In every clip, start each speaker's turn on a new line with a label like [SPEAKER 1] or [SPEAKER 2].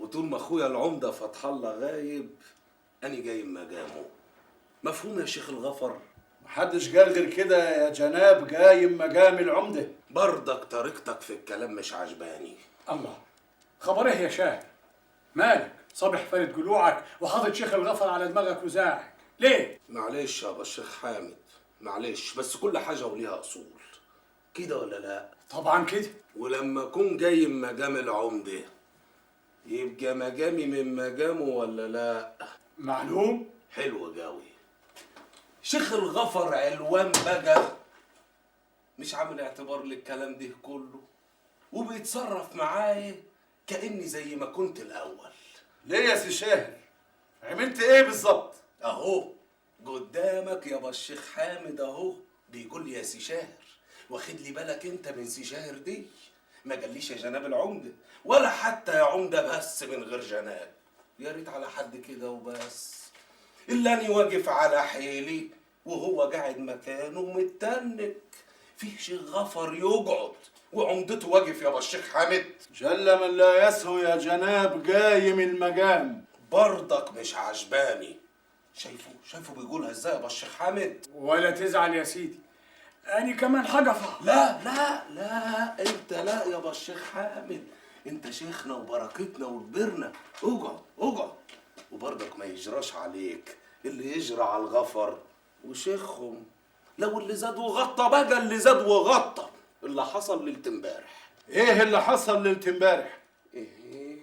[SPEAKER 1] وطول ما اخويا العمده فتح الله غايب اني جاي مجامه. مفهوم يا شيخ الغفر؟
[SPEAKER 2] محدش قال غير كده يا جناب، جايم مجام العمده.
[SPEAKER 1] برضك طريقتك في الكلام مش عجباني.
[SPEAKER 3] الله، خبر ايه يا شاهد؟ مالك صابح فارد جلوعك وحاطط شيخ الغفر على دماغك وزاعك ليه؟
[SPEAKER 1] معلش يا ابو الشيخ حامد، معلش، بس كل حاجه وليها اصول، كده ولا لا؟
[SPEAKER 3] طبعا كده.
[SPEAKER 1] ولما اكون جاي من مجام العمده يبقى مجامي من مجامه ولا لا؟
[SPEAKER 3] معلوم.
[SPEAKER 1] حلو جاوي. شيخ الغفر علوان بقى مش عامل اعتبار للكلام ده كله، وبيتصرف معايا كأني زي ما كنت الأول.
[SPEAKER 2] ليه يا سي شاهر؟ عملت ايه بالظبط؟
[SPEAKER 1] أهو قدامك يا با الشيخ حامد، أهو بيقول لي يا سي شاهر. واخد لي بالك أنت من سي شاهر دي؟ ما قاليش يا جناب العمدة، ولا حتى يا عمدة بس من غير جناب. يا ريت على حد كده وبس، إلا أني واقف على حيلي وهو قاعد مكانه متنك. فيه شيخ غفر يقعد وعمدته واقف يا با الشيخ حامد.
[SPEAKER 2] جل من لا يسهو يا جناب، جايم المجام.
[SPEAKER 1] برضك مش عجباني. شايفه بيقولها ازاي يا با الشيخ حامد؟
[SPEAKER 3] ولا تزعل يا سيدي، أنا كمان حجفة.
[SPEAKER 1] لا لا لا، انت لا يا با الشيخ حامد، انت شيخنا وبركتنا وكبرنا. اقعد اقعد، وبرضك ما يجراش عليك اللي يجرى على الغفر وشيخهم. لو اللي زاد وغطى بقى اللي زاد وغطى اللي حصل ليلة امبارح.
[SPEAKER 2] ايه اللي حصل ليلة امبارح؟
[SPEAKER 1] ايه؟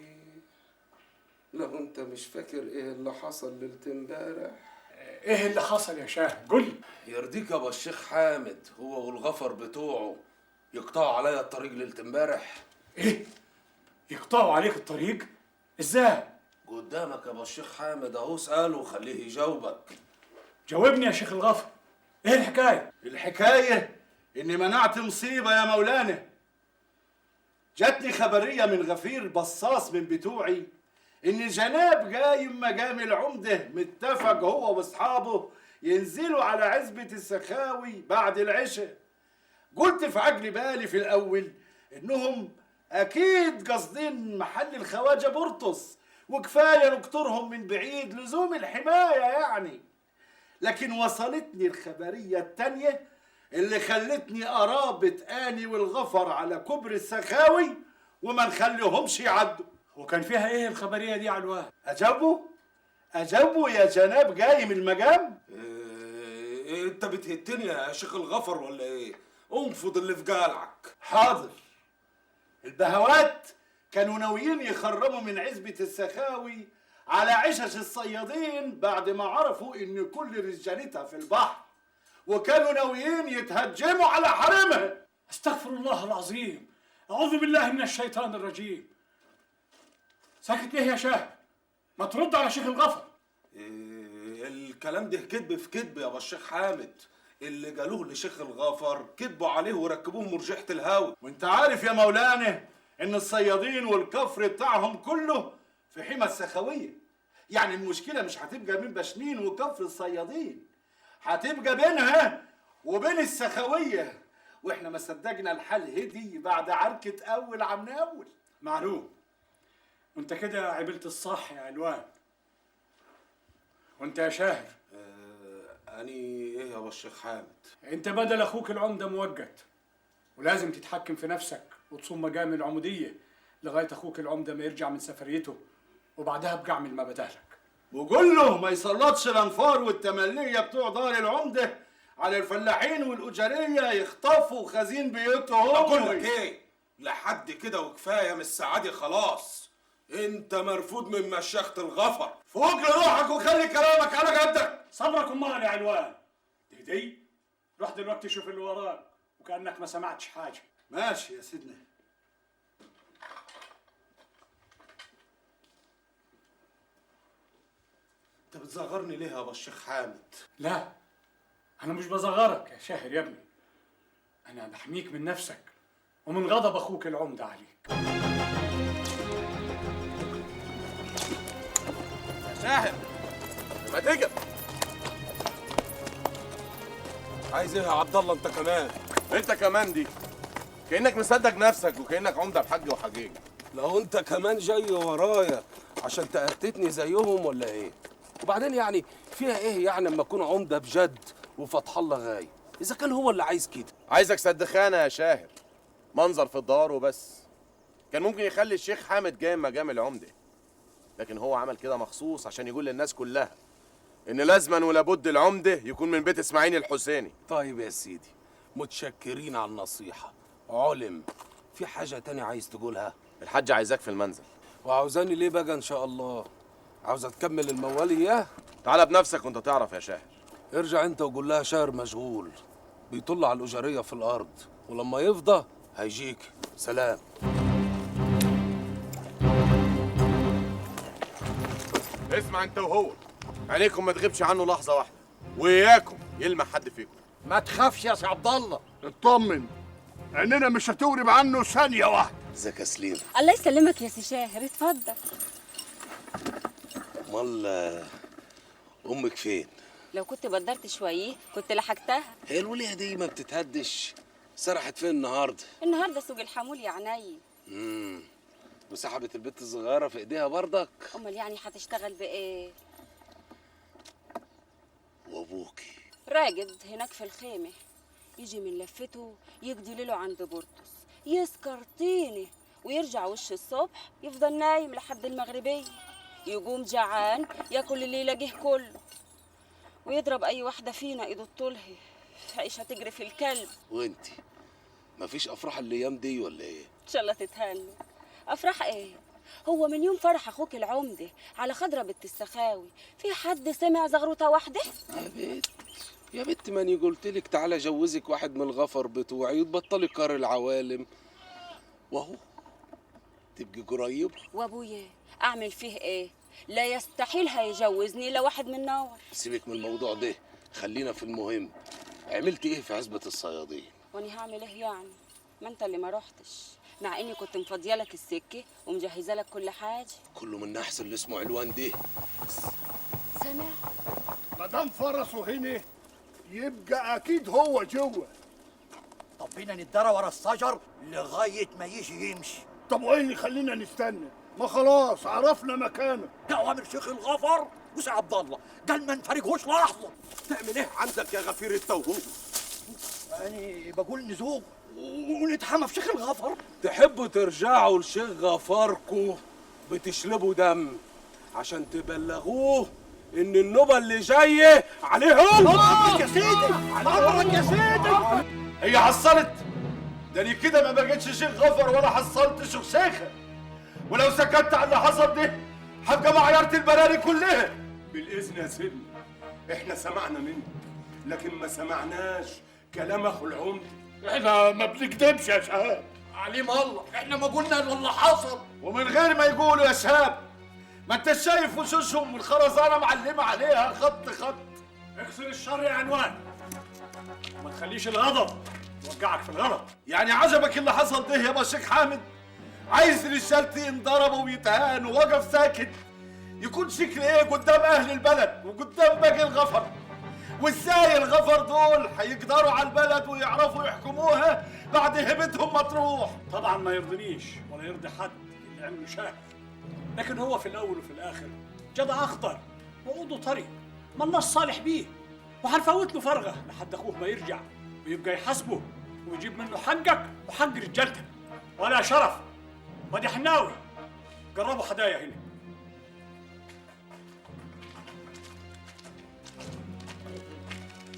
[SPEAKER 1] لو انت مش فاكر ايه اللي حصل ليلة امبارح؟
[SPEAKER 3] ايه اللي حصل يا شاهد؟ قول لي.
[SPEAKER 1] يرضيك يا ابو الشيخ حامد هو والغفر بتوعه يقطعوا عليا الطريق ليلة امبارح؟
[SPEAKER 3] ايه؟ يقطعوا عليك الطريق؟ ازاي؟
[SPEAKER 1] قدامك يا ابو الشيخ حامد اهو، اساله وخليه يجاوبك.
[SPEAKER 3] جاوبني يا شيخ الغفر، ايه الحكايه؟
[SPEAKER 2] الحكايه اني منعت مصيبه يا مولانا. جاتني خبريه من غفير بصاص من بتوعي ان جناب جايم مجام العمده متفق هو واصحابه ينزلوا على عزبه السخاوي بعد العشاء. قلت في عقل بالي في الاول انهم اكيد قاصدين محل الخواجه بورتوس، وكفايه نقطرهم من بعيد لزوم الحمايه يعني. لكن وصلتني الخبريه التانيه اللي خلتني قرابه اني والغفر على كبر السخاوي وما نخليهمش يعدوا.
[SPEAKER 3] وكان فيها ايه الخبريه دي يا علوان؟
[SPEAKER 2] اجابوا يا جناب جاي من المجام.
[SPEAKER 1] إيه انت بتهتني يا شيخ الغفر ولا ايه؟ انفض اللي في جالعك.
[SPEAKER 2] حاضر. البهوات كانوا ناويين يخرموا من عزبة السخاوي على عشش الصيادين بعد ما عرفوا ان كل رجالتها في البحر، وكانوا ناويين يتهجموا على حرمها.
[SPEAKER 3] استغفر الله العظيم، اعوذ بالله من الشيطان الرجيم. ساكت ليه يا شاهد؟ ما ترد على شيخ الغفر.
[SPEAKER 1] إيه الكلام ده كذب في كذب يا ابو الشيخ حامد. اللي قالوه لشيخ الغفر كذبوا عليه وركبوه مرجحة الهاوي.
[SPEAKER 2] وانت عارف يا مولانا ان الصيادين والكفر بتاعهم كله في حمى السخاوية. يعني المشكلة مش هتبقى بين بشمين وكفر الصيادين، هتبقى بينها وبين السخاوية، واحنا ما صدقنا الحل هدي بعد عركة اول عم اول.
[SPEAKER 3] معلوم. وانت كده عملت الصح يا علوان. وانت يا شاهر؟
[SPEAKER 1] اني ايه يا ابو الشيخ حامد؟
[SPEAKER 3] انت بدل اخوك العمده مؤقت، ولازم تتحكم في نفسك وتصوم مجام العموديه لغايه اخوك العمده ما يرجع من سفريته، وبعدها بقى اعمل ما بدالك.
[SPEAKER 2] وقول له ما يسلطش الانفار والتمليه بتوع دار العمده على الفلاحين والاجاريه يخطفوا خزين بيوتهم.
[SPEAKER 1] اقول لك ايه، لحد كده وكفايه من السعادة خلاص. انت مرفوض من مشيخة الغفر.
[SPEAKER 2] فوق لروحك وخلي كلامك على قدك.
[SPEAKER 3] صبرك امال يا علوان. دي روح دلوقتي شوف اللي وراك وكانك ما سمعتش حاجه.
[SPEAKER 2] ماشي يا سيدنا.
[SPEAKER 1] انت بتصغرني ليه يا ابو الشيخ حامد؟
[SPEAKER 3] لا، انا مش بصغرك يا شاهر يا ابني، انا بحميك من نفسك ومن غضب اخوك العمده عليك.
[SPEAKER 4] يا شاهر ما تجب.
[SPEAKER 1] عايز ايه يا عبد الله انت كمان
[SPEAKER 4] دي كانك مصدق نفسك وكانك عمده بحج وحجيج.
[SPEAKER 1] لو انت كمان جاي ورايا عشان تأتتني زيهم ولا ايه؟ وبعدين يعني فيها ايه يعني اما اكون عمده بجد وفتح الله غايب؟ اذا كان هو اللي عايز كده.
[SPEAKER 4] عايزك سدخانه يا شاهر، منظر في الدار وبس. كان ممكن يخلي الشيخ حامد جاي مقام العمده، لكن هو عمل كده مخصوص عشان يقول للناس كلها ان لازما ولابد العمده يكون من بيت اسماعيل الحسيني.
[SPEAKER 1] طيب يا سيدي، متشكرين على النصيحه. علم. في حاجه تانية عايز تقولها؟
[SPEAKER 4] الحاج عايزاك في المنزل.
[SPEAKER 1] وعاوزاني ليه بقى ان شاء الله؟ عاوزة تكمل الموال اياه؟
[SPEAKER 4] تعالى بنفسك وانت تعرف يا شاهر.
[SPEAKER 1] ارجع انت وقول لها شاعر مشغول بيطل على الاجاريه في الارض، ولما يفضى هيجيك. سلام.
[SPEAKER 4] اسمع انت وهو، عينيكم ما تغيبش عنه لحظه واحده، واياكم يلمح حد فيكم.
[SPEAKER 5] ما تخافش يا سي عبد الله.
[SPEAKER 2] اطمن، عيننا مش هتورب عنه ثانيه واحده.
[SPEAKER 1] ازيك يا سليم؟
[SPEAKER 6] الله يسلمك يا سي شاهر، اتفضل.
[SPEAKER 1] امال امك فين؟
[SPEAKER 6] لو كنت بدرت شويه كنت لحقتها.
[SPEAKER 1] هي الوليه دي ما بتتهدش؟ سرحت فين النهارده؟
[SPEAKER 6] النهارده سوق الحمول يا عيني.
[SPEAKER 1] وسحبت البت الصغيره في ايديها برضك؟
[SPEAKER 6] امال يعني هتشتغل بايه؟
[SPEAKER 1] وابوكي؟
[SPEAKER 6] راقد هناك في الخيمه، يجي من لفته يقضي ليله عند بورتوس، يسكر طينه ويرجع وش الصبح يفضل نايم لحد المغربيه، يقوم جعان ياكل اللي يلاقيه كله، ويضرب اي واحده فينا ايده الطلهي عيشها تجري في الكلب.
[SPEAKER 1] وانتي مفيش افراح الايام دي ولا ايه؟
[SPEAKER 6] ان شاء الله تتهنى. افراح ايه؟ هو من يوم فرح اخوك العمده على خضره بنت السخاوي في حد سمع زغروطه واحده؟
[SPEAKER 1] يا بنت يا بنت، ماني قلت لك تعالى جوزك واحد من الغفر بتوعي وتبطلي كار العوالم، وهو تبقي قريبه.
[SPEAKER 6] وابويا اعمل فيه ايه؟ لا يستحيل هيجوزني الا واحد من نور.
[SPEAKER 1] سيبك من الموضوع ده، خلينا في المهم. عملتي ايه في عزبة الصيادين؟
[SPEAKER 6] واني هعمل ايه يعني؟ ما انت اللي ما رحتش، مع اني كنت مفضيه لك السكه ومجهزه لك كل حاجه.
[SPEAKER 1] كله من نحس اللي اسمه علوان ده.
[SPEAKER 6] سامع؟
[SPEAKER 2] ما دام فرسه هنا يبقى اكيد هو جوه.
[SPEAKER 5] طب بينا نتدرى ورا الشجر لغايه ما يجي يمشي.
[SPEAKER 2] طب وايه اللي يخلينا نستنى؟ ما خلاص عرفنا مكانه.
[SPEAKER 5] ده اوامر شيخ الغفر وسي عبد الله، قال ما نفارقهوش لحظه.
[SPEAKER 4] تعمل ايه عندك يا غفير التوهوب؟
[SPEAKER 5] انا بقول نزوق ونتحمى في شيخ الغفر.
[SPEAKER 1] تحبوا ترجعوا لشيخ غفاركو بتشربوا دم عشان تبلغوه ان النوبه اللي جايه عليهم؟
[SPEAKER 5] عمرك يا سيدي، عمرك يا سيدي.
[SPEAKER 2] هي حصلت؟ ده انا كده ما بقتش شيخ غفر ولا حصلت شيخه. ولو سكت على اللي حصل ده هبقى معيرة البراري كلها.
[SPEAKER 7] بالإذن يا سيدنا، إحنا سمعنا منك لكن ما سمعناش كلام أخو العمدة.
[SPEAKER 2] احنا ما بنكذبش يا شهاب.
[SPEAKER 5] عليم الله، احنا ما قلنا الا اللي حصل.
[SPEAKER 2] ومن غير ما يقولوا يا شهاب، ما انت شايف وشوشهم الخرزانه معلمه عليها خط خط.
[SPEAKER 3] اكسر الشر يا عنوان، وما تخليش الغضب يوقعك في الغلط.
[SPEAKER 2] يعني عجبك اللي حصل ده يا شيخ حامد؟ عايز رجالتي ينضربوا ويتهانوا ووقف ساكت؟ يكون شكل ايه قدام اهل البلد وقدام باقي الغفر؟ وازاي الغفر دول هيقدروا على البلد ويعرفوا يحكموها بعد هبتهم مطروح؟
[SPEAKER 3] طبعا ما يرضنيش ولا يرضي حد اللي عمله شاهد، لكن هو في الاول وفي الاخر جدع اخضر وعوده طري، ما الله الصالح بيه، وهنفوت له فرغه لحد اخوه ما يرجع ويبقى يحاسبه ويجيب منه حقك وحق رجالتك. ولا شرف ودي حناوي، جربوا هدايا هنا.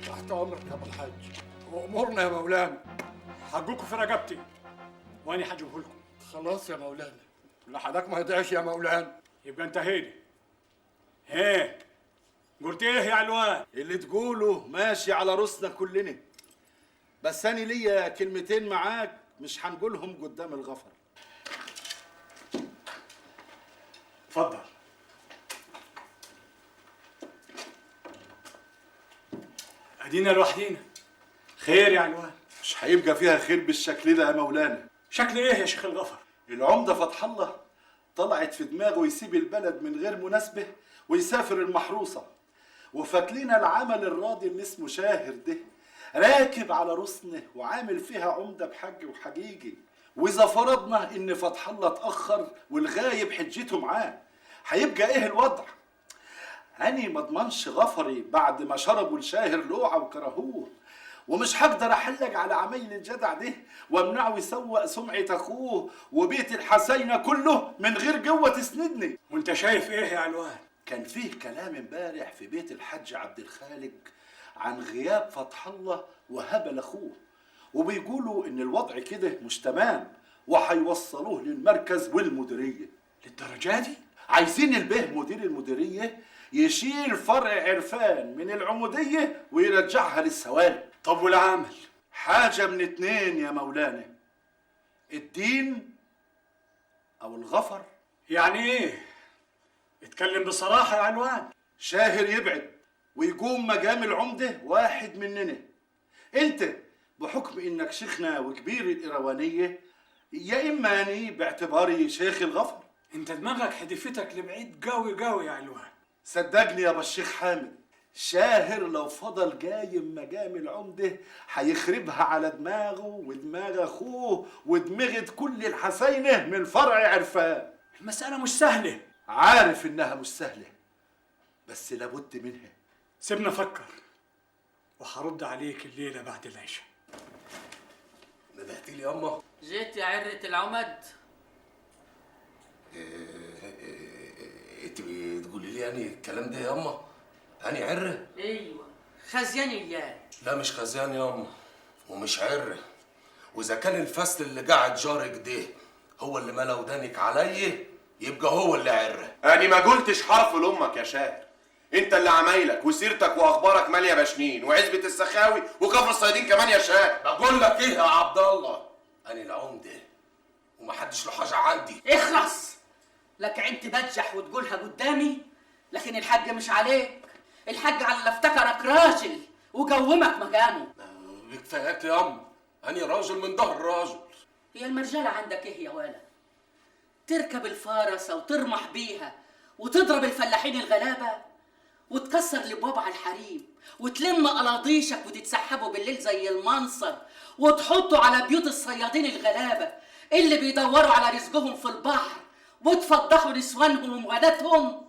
[SPEAKER 2] تحت امرك يا ابو الحاج.
[SPEAKER 3] وامورنا يا مولانا، حقكم في رقبتي وانا هجيبه لكم.
[SPEAKER 2] خلاص يا مولانا، لحدك ما يضيعش يا مولانا.
[SPEAKER 3] يبقى انتهينا. ايه قلت ايه يا علوان؟
[SPEAKER 2] اللي تقوله ماشي على راسنا كلنا، بس انا ليا كلمتين معاك مش هنقولهم قدام الغفر.
[SPEAKER 3] اتفضل. ادينا لوحدينا، خير يا علوان؟
[SPEAKER 2] مش هيبقى فيها خير بالشكل ده يا مولانا.
[SPEAKER 3] شكل ايه يا شيخ الغفر؟
[SPEAKER 2] العمدة فتح الله طلعت في دماغه يسيب البلد من غير مناسبة ويسافر المحروسة، وفات لنا العمل الراضي اللي اسمه شاهر ده راكب على رسنه وعامل فيها عمدة بحج وحقيقي، واذا فرضنا ان فتح الله اتاخر والغايب حجته معاه، هيبقى ايه الوضع؟ أني ما اضمنش غفري بعد ما شربوا الشاهر لوعه وكرهوه، ومش هقدر احلق على عمايل الجدع ده وامنعه يسوق سمعة اخوه وبيت الحسينة كله من غير قوة تسندني.
[SPEAKER 3] وانت شايف ايه يا علوان؟
[SPEAKER 2] كان فيه كلام امبارح في بيت الحاج عبد الخالق عن غياب فتح الله وهبل اخوه، وبيقولوا ان الوضع كده مش تمام وهيوصلوه للمركز والمديرية.
[SPEAKER 3] للدرجة دي؟
[SPEAKER 2] عايزين البيه مدير المديرية يشيل فرع عرفان من العمودية ويرجعها للسوالف.
[SPEAKER 3] طب والعمل؟
[SPEAKER 2] حاجة من اتنين يا مولانا، الدين أو الغفر.
[SPEAKER 3] يعني ايه؟ اتكلم بصراحة يا علوان.
[SPEAKER 2] شاهر يبعد ويقوم مقام العمدة واحد مننا. انت بحكم انك شيخنا وكبير الإروانية، يا إما أني باعتباري شيخ الغفر.
[SPEAKER 3] انت دماغك حدفتك لبعيد قوي قوي يا علوان.
[SPEAKER 2] صدقني يا الشيخ حامد، شاهر لو فضل قايم مقام العمدة هيخربها على دماغه ودماغ اخوه ودماغة كل الحسينة من فرع عرفان.
[SPEAKER 3] المسألة مش سهلة.
[SPEAKER 2] عارف انها مش سهلة، بس لابد منها.
[SPEAKER 3] سيبنا افكر وهرد عليك الليلة بعد العشاء.
[SPEAKER 1] ندهتي لي ياما؟
[SPEAKER 8] جيت يا عرة العمد.
[SPEAKER 1] انت بتقولي لي يعني الكلام ده ياما؟ أني عرة؟
[SPEAKER 8] ايوه خزيان اياه.
[SPEAKER 1] لا مش خزيان ياما ومش عرة، وإذا كان الفصل اللي قاعد جارك ده هو اللي ملا ودانك عليا يبقى هو اللي عرة.
[SPEAKER 4] أنا ما قلتش حرف لأمك يا شاهر، أنت اللي عمايلك وسيرتك وأخبارك مالية بشنين وعزبة السخاوي وكفر الصيادين كمان يا شاهر.
[SPEAKER 1] بقول لك إيه يا عبد الله؟ أنا العمدة ومحدش له حاجة عندي.
[SPEAKER 8] اخرس، لك عين تبجح وتقولها قدامي، لكن الحاج مش عليك، الحاج على اللي افتكرك راجل وقومك مقامه.
[SPEAKER 1] بكفاياك يا أم، أنا راجل من ظهر راجل.
[SPEAKER 8] هي المرجلة عندك ايه يا ولا؟ تركب الفارسة وترمح بيها وتضرب الفلاحين الغلابة وتكسر الابواب على الحريم وتلم قلاضيشك وتتسحبوا بالليل زي المنصر وتحطوا على بيوت الصيادين الغلابة اللي بيدوروا على رزقهم في البحر وتفضحوا نسوانهم وغداتهم.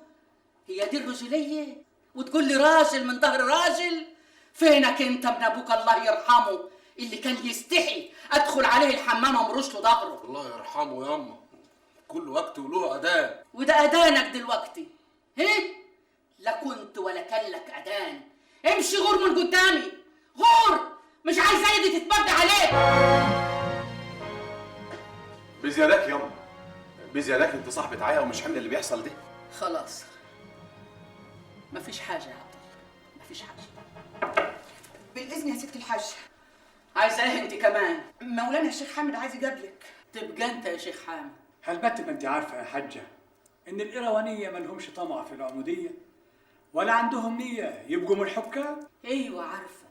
[SPEAKER 8] هي دي الرجولية؟ وتقول لي راجل من ظهر راجل؟ فينك انت من ابوك الله يرحمه اللي كان يستحي ادخل عليه الحمام وامرش له ظهره.
[SPEAKER 1] الله يرحمه ياما، كل وقت وله أذان.
[SPEAKER 8] وده أذانك دلوقتي، هي؟ لا كنت ولا كان لك أذان. امشي غور من قدامي، غور، مش عايزة ايدي تتمد عليك.
[SPEAKER 4] بزيادك ياما، بزيادك أنت صاحبة عيا ومش حمل اللي بيحصل ده.
[SPEAKER 8] خلاص مفيش حاجة يا عبد الله، مفيش حاجة.
[SPEAKER 9] بالإذن يا ست الحاج.
[SPEAKER 8] عايزة ايه انت كمان؟
[SPEAKER 9] مولانا الشيخ حامد عايز يقابلك.
[SPEAKER 8] تبقى انت يا شيخ حامد.
[SPEAKER 3] هالبت ما انت عارفة يا حجة ان الإيروانية مالهمش طمع في العمودية ولا عندهم نية يبقوا من الحكام.
[SPEAKER 8] ايوه عارفة،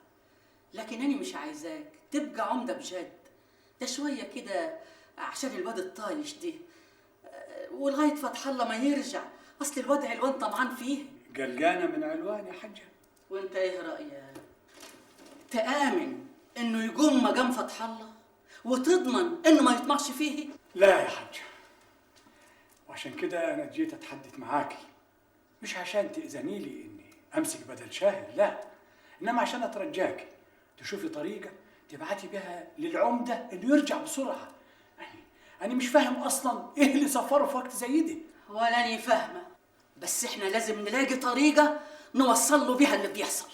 [SPEAKER 8] لكن انا مش عايزاك تبقى عمدة بجد. ده شوية كده عشان الواد الطايش ده ولغاية فتح الله ما يرجع، اصل الواد علوان طمعان فيه.
[SPEAKER 3] قلقانة من علوان يا حجة.
[SPEAKER 8] وانت ايه رأيك؟ تآمن انه يقوم مقام فتح الله وتضمن انه ما يطمعش فيه؟
[SPEAKER 3] لا يا حجة، وعشان كده انا جيت اتحدث معاكي، مش عشان تأذني لي اني امسك بدل شاهر، لا، انما عشان اترجاكي تشوفي طريقة تبعتي بها للعمدة انه يرجع بسرعة. انا مش فاهم اصلا ايه اللي سفره في وقت زي ده.
[SPEAKER 8] ولا اني فاهمة، بس احنا لازم نلاقي طريقة نوصل له بها اللي بيحصل.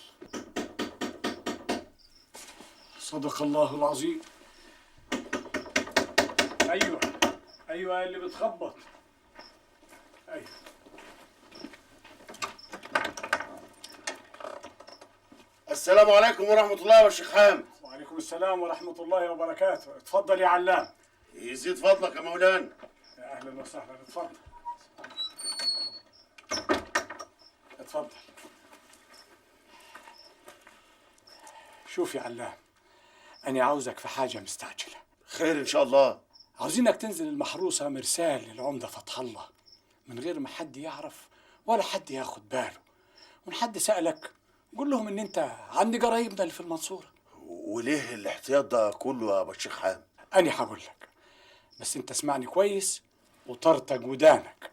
[SPEAKER 3] صدق الله العظيم. ايوه اللي بتخبط. ايوه
[SPEAKER 4] السلام عليكم ورحمة الله يا شيخ حامد.
[SPEAKER 3] وعليكم السلام ورحمة الله وبركاته. اتفضل يا علام.
[SPEAKER 4] يزيد فضلك يا مولانا.
[SPEAKER 3] يا اهلا وسهلا، اتفضل اتفضل. شوف يا علام، أنا عاوزك في حاجة مستعجلة.
[SPEAKER 4] خير إن شاء الله.
[SPEAKER 3] عاوزينك تنزل المحروسة مرسال للعمدة فتح الله من غير ما حد يعرف ولا حد ياخد باله، وإن حد سألك قول لهم إن أنت عندي قرايبنا اللي في المنصورة.
[SPEAKER 4] وليه الاحتياط ده كله يا أبو الشيخ حامد؟
[SPEAKER 3] أنا هقول لك، بس انت اسمعني كويس وطرطق ودانك.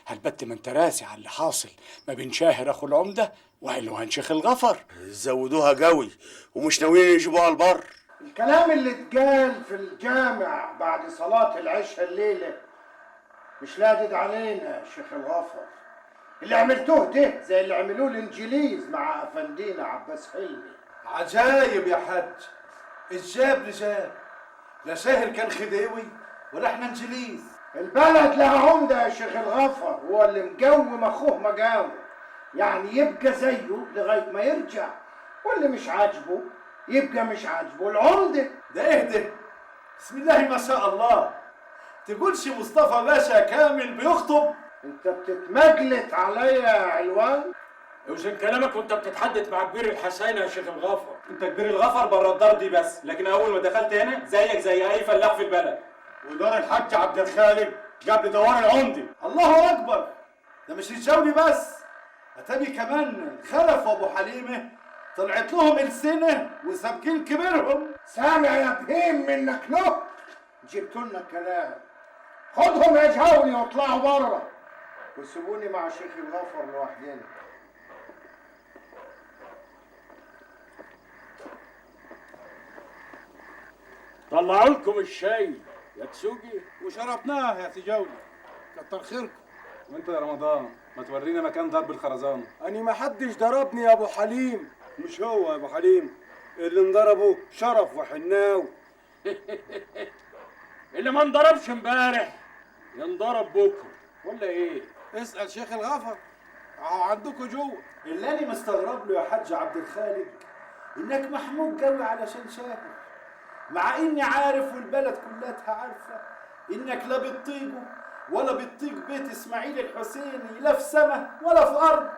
[SPEAKER 3] هالبت ما انت راسي على اللي حاصل ما بين شاهر اخو العمده وعنوان شيخ الغفر.
[SPEAKER 5] زودوها قوي ومش ناويين يجيبوها البر.
[SPEAKER 10] الكلام اللي اتقال في الجامع بعد صلاة العشاء الليلة مش لادد علينا يا شيخ الغفر. اللي عملتوه ده زي اللي عملوه الانجليز مع افندينا عباس حلمي.
[SPEAKER 2] عجايب يا حاج، الجاب لجاب، لا شاهر كان خديوي ولا احنا انجليز.
[SPEAKER 10] البلد لها عمدة يا شيخ الغفر، هو اللي مقوم اخوه مقاوم، يعني يبقى زيه لغاية ما يرجع، واللي مش عاجبه يبقى مش عاجبه العمدة.
[SPEAKER 2] ده ايه ده؟ بسم الله ما شاء الله، تقولش مصطفى باشا كامل بيخطب؟
[SPEAKER 10] انت بتتمجلت عليا يا علوان؟
[SPEAKER 3] اوزن كلامك وانت بتتحدث مع كبير الحسين يا شيخ الغفر.
[SPEAKER 11] انت كبير الغفر بره الدار دي بس، لكن اول ما دخلت هنا زيك زي اي فلاح في البلد.
[SPEAKER 5] ودار الحاج عبد الخالق قبل دوار العمدة.
[SPEAKER 2] الله اكبر، ده مش الجولي بس، اتابي كمان خلف وابو حليمه طلعت لهم السنه وسابقين كبيرهم.
[SPEAKER 10] سامع يا بهيم منك له؟ جبتوا لنا كلام. خدهم يا جولي واطلعوا بره وسيبوني مع شيخ الغفر لوحدنا.
[SPEAKER 3] طلعوا لكم الشاي يا تسوقي.
[SPEAKER 11] وشربناه يا تجولي، كتر خيركم. وانت يا رمضان ما تورينا مكان ضرب الخرزانه.
[SPEAKER 5] أنا ما حدش ضربني يا أبو حليم. مش هو يا أبو حليم اللي انضربه شرف وحناوي.
[SPEAKER 3] اللي ما انضربش امبارح ينضرب بكره ولا ايه؟
[SPEAKER 5] اسأل شيخ الغفر، عندكم جوه.
[SPEAKER 2] اللي انا مستغرب له يا حاج عبد الخالق انك محمود قوي علشان شاهر، مع اني عارف والبلد كلها عارفه انك لا بتطيقه ولا بتطيق بيت اسماعيل الحسيني لا في سما ولا في ارض.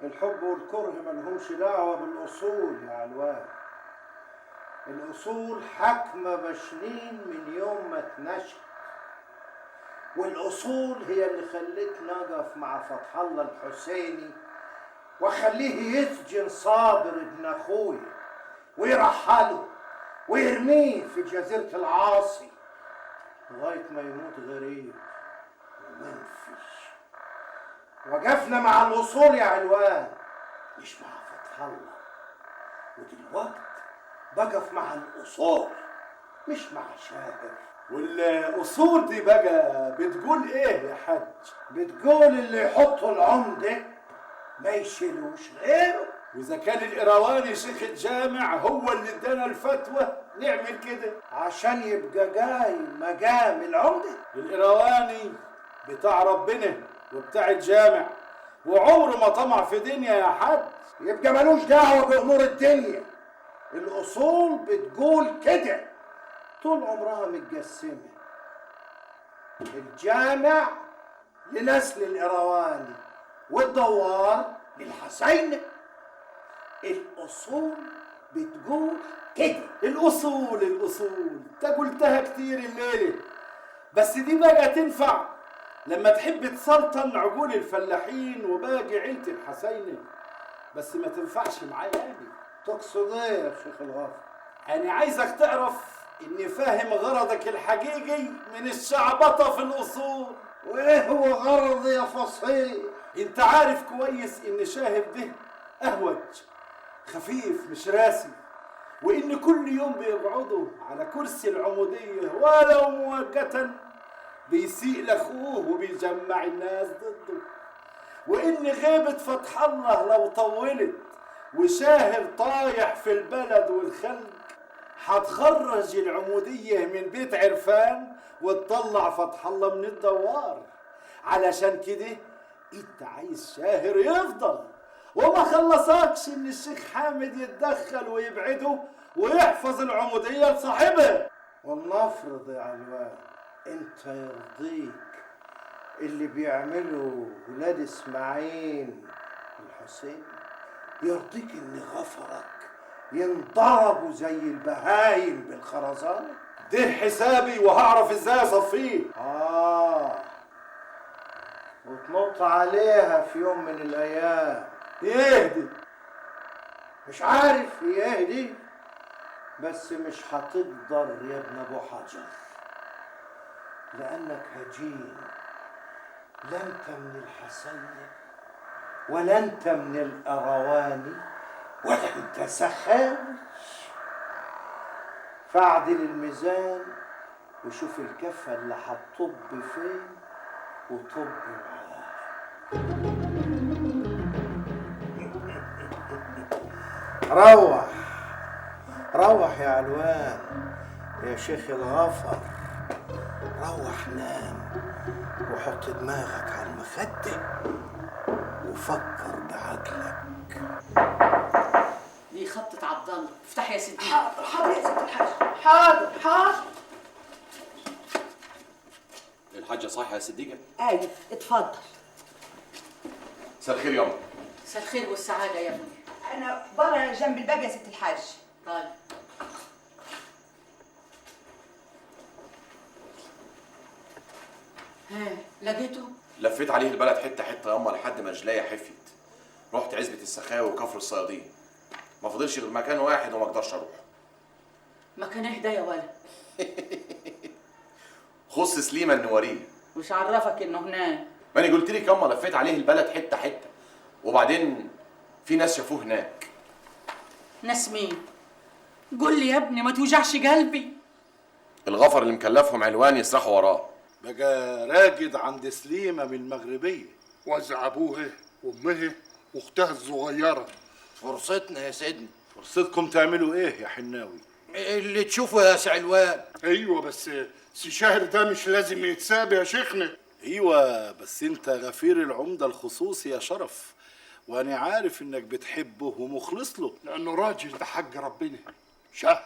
[SPEAKER 10] الحب والكره ملهمش دعوه بالاصول يا علوان. الاصول حاكمه بشنين من يوم ما اتنشأ، والاصول هي اللي خلتني اقف مع فتح الله الحسيني واخليه يسجن صابر ابن اخوي ويرحله ويرميه في جزيره العاصي لغايه ما يموت غريب ومنفش. وقفنا مع الاصول يا علوان مش مع فتح الله، ودلوقتي بقف مع الاصول مش مع شاهر.
[SPEAKER 2] والاصول دي بقى بتقول ايه يا حاج؟
[SPEAKER 10] بتقول اللي يحطوا العمده ما يشيلوش غيره.
[SPEAKER 2] واذا كان القرواني شيخ الجامع هو اللي ادانا الفتوى نعمل كده
[SPEAKER 10] عشان يبقى قايم مقام العمده.
[SPEAKER 2] القرواني بتاع ربنا وبتاع الجامع وعمره ما طمع في دنيا يا حاج.
[SPEAKER 10] يبقى ملوش دعوه بامور الدنيا. الاصول بتقول كده طول عمرها متقسمه. الجامع لنسل القرواني والدوار للحسين. الاصول بتقول كده.
[SPEAKER 2] الاصول انت قلتها كتير الليله، بس دي بقى تنفع لما تحب تسلطن عقول الفلاحين وباقي عيله الحسيني، بس ما تنفعش معايا انا.
[SPEAKER 10] تقصد ايه يا شيخ الغفر؟
[SPEAKER 2] انا عايزك تعرف اني فاهم غرضك الحقيقي من الشعبطه في الاصول.
[SPEAKER 10] وايه هو غرضي يا فصيح؟
[SPEAKER 2] انت عارف كويس ان شاهر ده اهوج خفيف مش راسي، وان كل يوم بيقعدوا على كرسي العموديه ولو مؤقتا بيسيء لاخوه وبيجمع الناس ضده، وان غيبه فتح الله لو طولت وشاهر طايح في البلد والخلق هتخرج العموديه من بيت عرفان وتطلع فتح الله من الدوار. علشان كده انت عايز شاهر يفضل، وما خلصكش ان الشيخ حامد يتدخل ويبعده ويحفظ العموديه لصاحبها.
[SPEAKER 10] ولنفرض يا علوان انت يرضيك اللي بيعمله ولاد اسماعيل الحسين؟ يرضيك ان غفرك ينضربوا زي البهايم بالخرزانه؟
[SPEAKER 2] ده حسابي وهعرف ازاي اصفيه.
[SPEAKER 10] وتنط عليها في يوم من الايام.
[SPEAKER 2] يهدي
[SPEAKER 10] مش عارف هي ايه دي، بس مش هتقدر يا ابن ابو حجر. لأنك هجين، لا أنت من الحصية ولا أنت من الأرواني ولا أنت سخاوي. فاعدل الميزان وشوف الكفة اللي هتطب فين وطب معاها. روح روح يا علوان يا شيخ الغفر، روح نام وحط دماغك على المخدة وفكر بعقلك.
[SPEAKER 8] دي خبطة عبد الله، افتحي يا ستي.
[SPEAKER 9] حاضر حاضر يا ست الحاج، حاضر حاضر.
[SPEAKER 4] الحاجة صح يا صديقة؟
[SPEAKER 9] ايوه اتفضل.
[SPEAKER 4] مساء الخير يابا.
[SPEAKER 8] مساء الخير والسعادة يا ابني.
[SPEAKER 9] انا بره جنب الباب يا ست الحاج.
[SPEAKER 8] طيب. ها لقيته؟
[SPEAKER 4] لفيت عليه البلد حتة حتة ياما لحد ما رجليا حفيت. رحت عزبة السخاوي وكفر الصيادين. ما فضلش غير مكان واحد وما اقدرش اروح.
[SPEAKER 8] مكان اهدى يا ولد.
[SPEAKER 4] خص سليمة النواريه.
[SPEAKER 8] مش عرفك انه هناك؟
[SPEAKER 4] ماني قلت لك ياما لفيت عليه البلد حتة حتة. وبعدين في ناس شافوه هناك.
[SPEAKER 8] ناس مين؟ قول لي يا ابني ما توجعش قلبي.
[SPEAKER 4] الغفر اللي مكلفهم علوان يسرحوا وراه.
[SPEAKER 2] بقى راجد عند سليمة من المغربية.
[SPEAKER 5] وزع ابوها وامها واختها الصغيره.
[SPEAKER 10] فرصتنا يا سيدنا.
[SPEAKER 2] فرصتكم تعملوا ايه يا حناوي؟
[SPEAKER 10] اللي تشوفه يا سعلوان.
[SPEAKER 5] ايوه بس سي شاهر ده مش لازم يتساب يا شيخنا.
[SPEAKER 2] ايوه بس انت غفير العمدة الخصوصي يا شرف، وانا عارف انك بتحبه ومخلص له.
[SPEAKER 5] لانه راجل ده حق ربنا، شه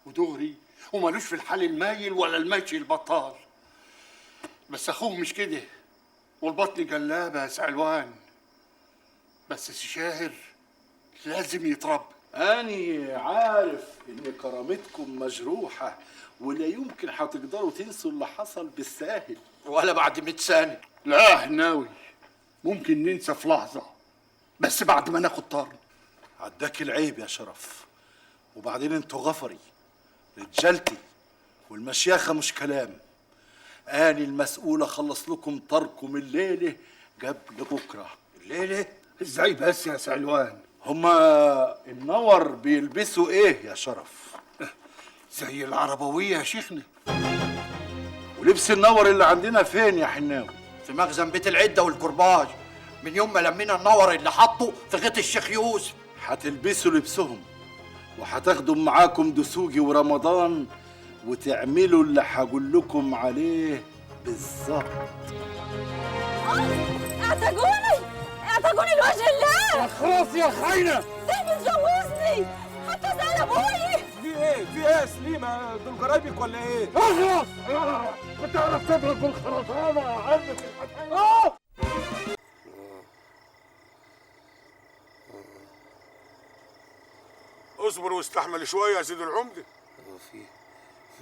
[SPEAKER 5] ودغري ومالوش في الحال المايل ولا الماشي البطال. بس اخوه مش كده، والبطن جلابه يا سعلوان. بس سي شاهر لازم يتربى.
[SPEAKER 2] أنا عارف إن كرامتكم مجروحة ولا يمكن هتقدروا تنسوا اللي حصل بالساهل
[SPEAKER 10] ولا بعد 100 سنة.
[SPEAKER 5] لا هناوي ممكن ننسى في لحظة، بس بعد ما ناخد طار.
[SPEAKER 2] عداك العيب يا شرف. وبعدين انتوا غفري رجالتي، والمشياخة مش كلام. أنا المسؤول أخلص لكم طاركم الليلة قبل بكرة.
[SPEAKER 10] الليلة؟
[SPEAKER 5] ازاي بس يا سعلوان؟
[SPEAKER 2] هما النور بيلبسوا ايه يا شرف؟
[SPEAKER 5] زي العربوية يا شيخنا.
[SPEAKER 2] ولبس النور اللي عندنا فين يا حناوي؟
[SPEAKER 10] في مخزن بيت العدة والكرباج، من يوم ما لمينا النور اللي حطه في غيط الشيخ يوسف.
[SPEAKER 2] هتلبسوا لبسهم وهتاخدوا معاكم دسوقي ورمضان وتعملوا اللي هقول لكم عليه بالظبط.
[SPEAKER 6] اعتقوني اعتقوني لوجه الله.
[SPEAKER 5] خلاص يا خاينة.
[SPEAKER 6] ده متجوزني حتى سأل ابوي.
[SPEAKER 5] في ايه يا سليمة؟ دول قرايبك ولا ايه؟ اخلص. كنت اعرف تضرب بالخرطانة عندك الحكاية. اصبر واستحمل شوية يا سيد العمدة.
[SPEAKER 12] في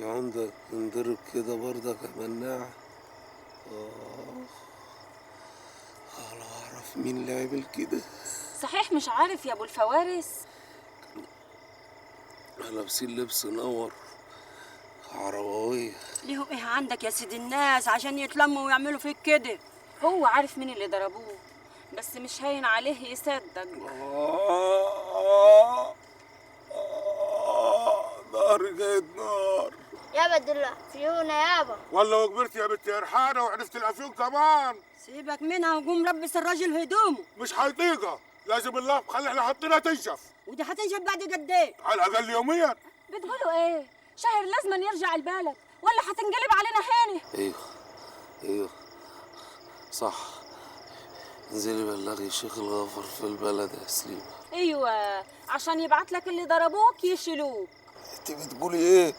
[SPEAKER 12] عندك نضرب كده برضك يا مناع. لو اعرف مين اللي عمل كده.
[SPEAKER 6] صحيح مش عارف يا ابو الفوارس؟
[SPEAKER 12] لابسين لبس نور عربوية.
[SPEAKER 6] ليهم ايه عندك يا سيد الناس عشان يتلموا ويعملوا فيك كده؟ هو عارف مين اللي ضربوه، بس مش هين عليه يصدق.
[SPEAKER 5] نار جايد نار.
[SPEAKER 13] يابا دول افيونة يابا.
[SPEAKER 5] والله وكبرت يا بنت يا رحانة وعرفت الافيون كمان.
[SPEAKER 6] سيبك منها وقوم لبس الراجل هدومه.
[SPEAKER 5] مش هيطيقها، لازم الله خلي احنا حاطينها تنشف.
[SPEAKER 6] ودي هتنشف بعد قد ايه؟
[SPEAKER 5] على الاقل يوميا.
[SPEAKER 6] بتقولوا ايه؟ شهر لازم يرجع البلد ولا هتنقلب علينا هاني؟
[SPEAKER 12] ايوه صح. انزلي بلغي الشيخ الغفر في البلد يا سليمة.
[SPEAKER 6] ايوه عشان يبعت لك اللي ضربوك يشيلوك.
[SPEAKER 12] انت بتقولي ايه؟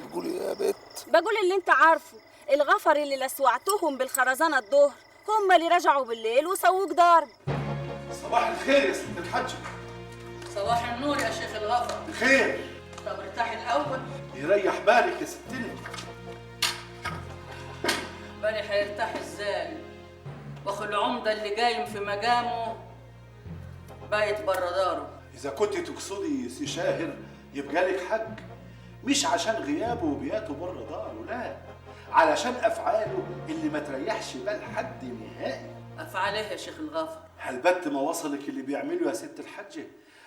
[SPEAKER 12] بتقولي ايه يا بت؟
[SPEAKER 6] بقول اللي انت عارفه. الغفر اللي لسوعتهم بالخرزانه الظهر هم اللي رجعوا بالليل وسووك ضرب.
[SPEAKER 2] صباح الخير يا ست الحاج.
[SPEAKER 8] صباح النور يا شيخ الغفر.
[SPEAKER 2] بخير.
[SPEAKER 8] طب ارتاحي الاول.
[SPEAKER 2] يريح بالك يا ستنا.
[SPEAKER 8] بالي هيرتاح ازاي؟ واخو العمده اللي قايم في مقامه بايت بره داره.
[SPEAKER 2] إذا كنت تقصدي سي شاهر يبقى لك حق، مش عشان غيابه وبياته بره داره، لا، علشان افعاله اللي ما تريحش بال حد نهائي.
[SPEAKER 8] افعال ايه يا شيخ الغفر؟
[SPEAKER 2] هلبت ما وصلك اللي بيعمله يا ست الحجه،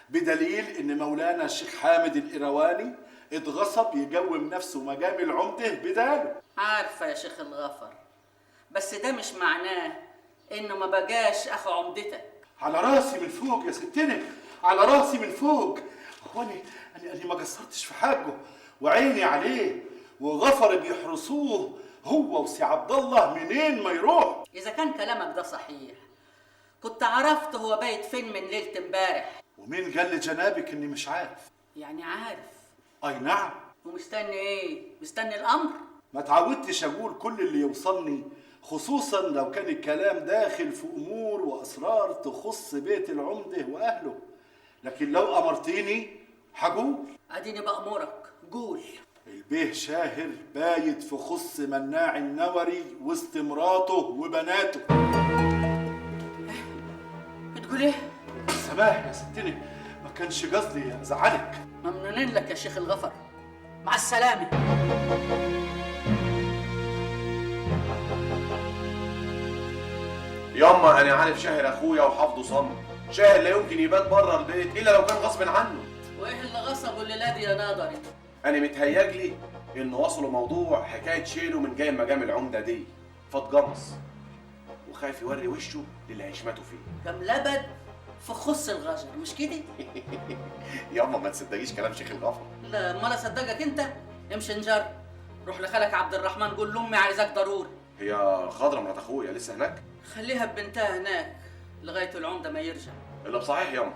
[SPEAKER 2] بدليل ان مولانا الشيخ حامد القرواني اتغصب يجوم نفسه مقام العمده بداله.
[SPEAKER 8] عارفه يا شيخ الغفر، بس ده مش معناه انه ما بقاش اخو عمدتك.
[SPEAKER 2] على راسي من فوق يا ستنا، على راسي من فوق. هو انا ما قصرتش في حقه، وعيني عليه، وغفر بيحرسوه هو وسي عبد الله منين ما يروح.
[SPEAKER 8] اذا كان كلامك ده صحيح كنت عرفت هو بايت فين من ليله امبارح.
[SPEAKER 2] ومين قال لجنابك اني مش عارف؟
[SPEAKER 8] يعني عارف.
[SPEAKER 2] اي نعم.
[SPEAKER 8] ومستني ايه؟ مستني الامر؟
[SPEAKER 2] ما تعودتش اقول كل اللي يوصلني، خصوصا لو كان الكلام داخل في امور واسرار تخص بيت العمده واهله، لكن لو امرتيني هقول.
[SPEAKER 8] اديني بامرك، قول.
[SPEAKER 2] البيه شاهر بايت في خص مناع النوري وسط مراته وبناته.
[SPEAKER 8] بتقول ايه؟
[SPEAKER 2] سماح يا ستني، ما كانش قصدي ازعلك.
[SPEAKER 8] ممنونين لك يا شيخ الغفر، مع السلامه.
[SPEAKER 4] ياما انا عارف شاهر اخويا وحافظه صم. شاهر لا يمكن يبات بره البيت الا لو كان غصب عنه.
[SPEAKER 8] وايه اللي غصبه الليله دي يا ناظري؟
[SPEAKER 4] انا متهيألي ان وصلوا موضوع حكايه شيله من جاي مجام العمده دي، فاتجمص وخايف يوري وشه للي هيشمته فيه.
[SPEAKER 8] كم لبد في خص الغجر، مش كده؟
[SPEAKER 4] ياما ما تصدقيش كلام شيخ الغفر.
[SPEAKER 8] لا امال اصدقك انت؟ امشي نجر، روح لخالك عبد الرحمن قول لامي عايزاك ضروري.
[SPEAKER 4] هي خضرة مرات اخويا لسه هناك؟
[SPEAKER 8] خليها ببنتها هناك لغايه العمده ما يرجع.
[SPEAKER 4] الا بصحيح ياما،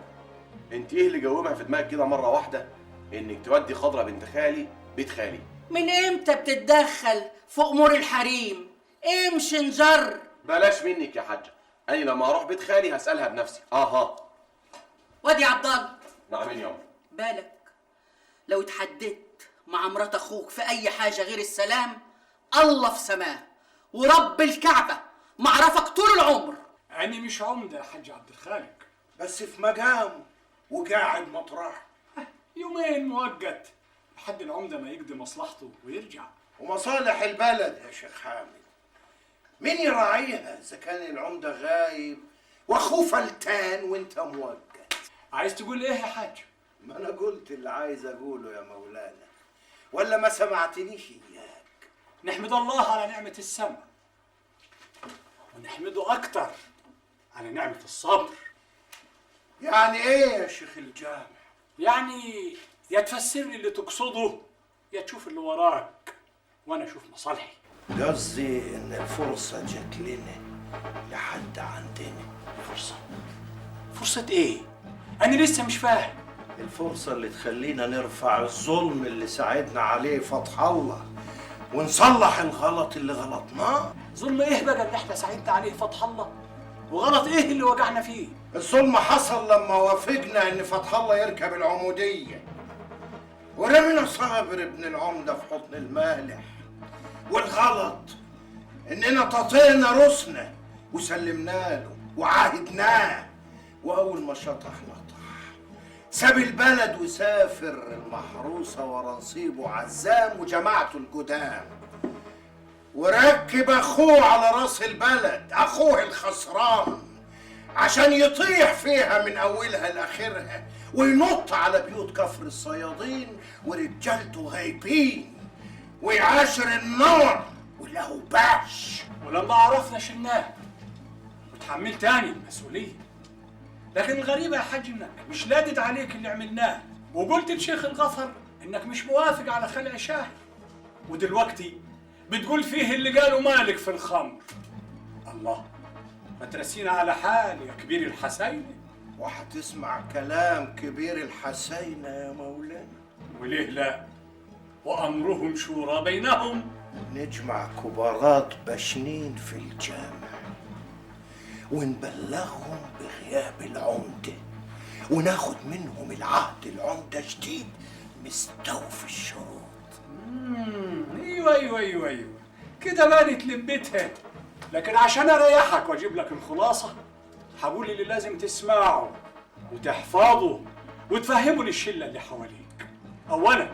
[SPEAKER 4] انت ايه اللي جومها في دماغك كده مره واحده انك تودي خضرة بنت خالي بيت خالي؟
[SPEAKER 8] من امتى بتتدخل في امور الحريم؟ امشي نجر.
[SPEAKER 4] بلاش منك يا حاجه، انا لما اروح بيت خالي هسالها بنفسي.
[SPEAKER 8] وادي عبد الله.
[SPEAKER 4] نعم ياما.
[SPEAKER 8] بالك لو اتحددت مع مرات اخوك في اي حاجه غير السلام، الله في سماه ورب الكعبه معرفك طول العمر.
[SPEAKER 3] أنا مش عمده يا حاج عبد الخالق،
[SPEAKER 10] بس في مقام وقاعد مطرح.
[SPEAKER 3] يومين مؤقت لحد العمده ما يقضي مصلحته ويرجع.
[SPEAKER 10] ومصالح البلد يا شيخ حامد مين يراعيها اذا كان العمده غايب واخوه فلتان وانت موجد؟
[SPEAKER 3] عايز تقول ايه يا حاج؟
[SPEAKER 10] ما انا قلت اللي عايز اقوله يا مولانا، ولا ما سمعتنيش اياك؟
[SPEAKER 3] نحمد الله على نعمه السمع، ونحمده اكتر على نعمه الصبر.
[SPEAKER 10] يعني ايه يا شيخ الجامع؟
[SPEAKER 3] يعني يا تفسر لي اللي تقصده يا تشوف اللي وراك وانا اشوف مصالحي.
[SPEAKER 10] قصدي ان الفرصه جت لنا لحد عندنا.
[SPEAKER 3] فرصه ايه؟ انا لسه مش فاهم.
[SPEAKER 10] الفرصه اللي تخلينا نرفع الظلم اللي ساعدنا عليه فتح الله ونصلح الغلط اللي غلطناه.
[SPEAKER 3] ظلم ايه بقى اللي احنا ساعدنا عليه فتح الله؟ وغلط ايه اللي وقعنا فيه؟
[SPEAKER 10] الظلم حصل لما وافقنا ان فتح الله يركب العموديه ورمينا صابر ابن العمده في حضن المالح. والغلط اننا تطينا رسنا وسلمنا له وعاهدناه، واول ما شطح نطح ساب البلد وسافر المحروسه ورا نصيبه عزام وجماعته القدام، وركب اخوه على راس البلد، اخوه الخسران، عشان يطيح فيها من اولها لاخرها وينط على بيوت كفر الصيادين ورجالته غايبين ويعاشر النار والاوباش.
[SPEAKER 3] ولما عرفنا شلناه وتحملت تاني المسؤوليه. لكن الغريبه يا حاج انك مش لادد عليك اللي عملناه، وقلت لشيخ الغفر انك مش موافق على خلع شاهد، ودلوقتي بتقول فيه اللي قالوا مالك في الخمر. الله، ما ترسينا على حال يا كبير الحسينه.
[SPEAKER 10] وهتسمع كلام كبير الحسينه يا مولانا.
[SPEAKER 3] وليه لا؟ وامرهم شورى بينهم.
[SPEAKER 10] نجمع كبارات بشنين في الجامع ونبلغهم بغياب العمده وناخد منهم العهد العمده جديد مستوفي الشروط.
[SPEAKER 3] ايوه كده بانت لبتها. لكن عشان اريحك واجيب لك الخلاصه هقول اللي لازم تسمعه وتحفظه وتفهمه للشله اللي حواليك. اولا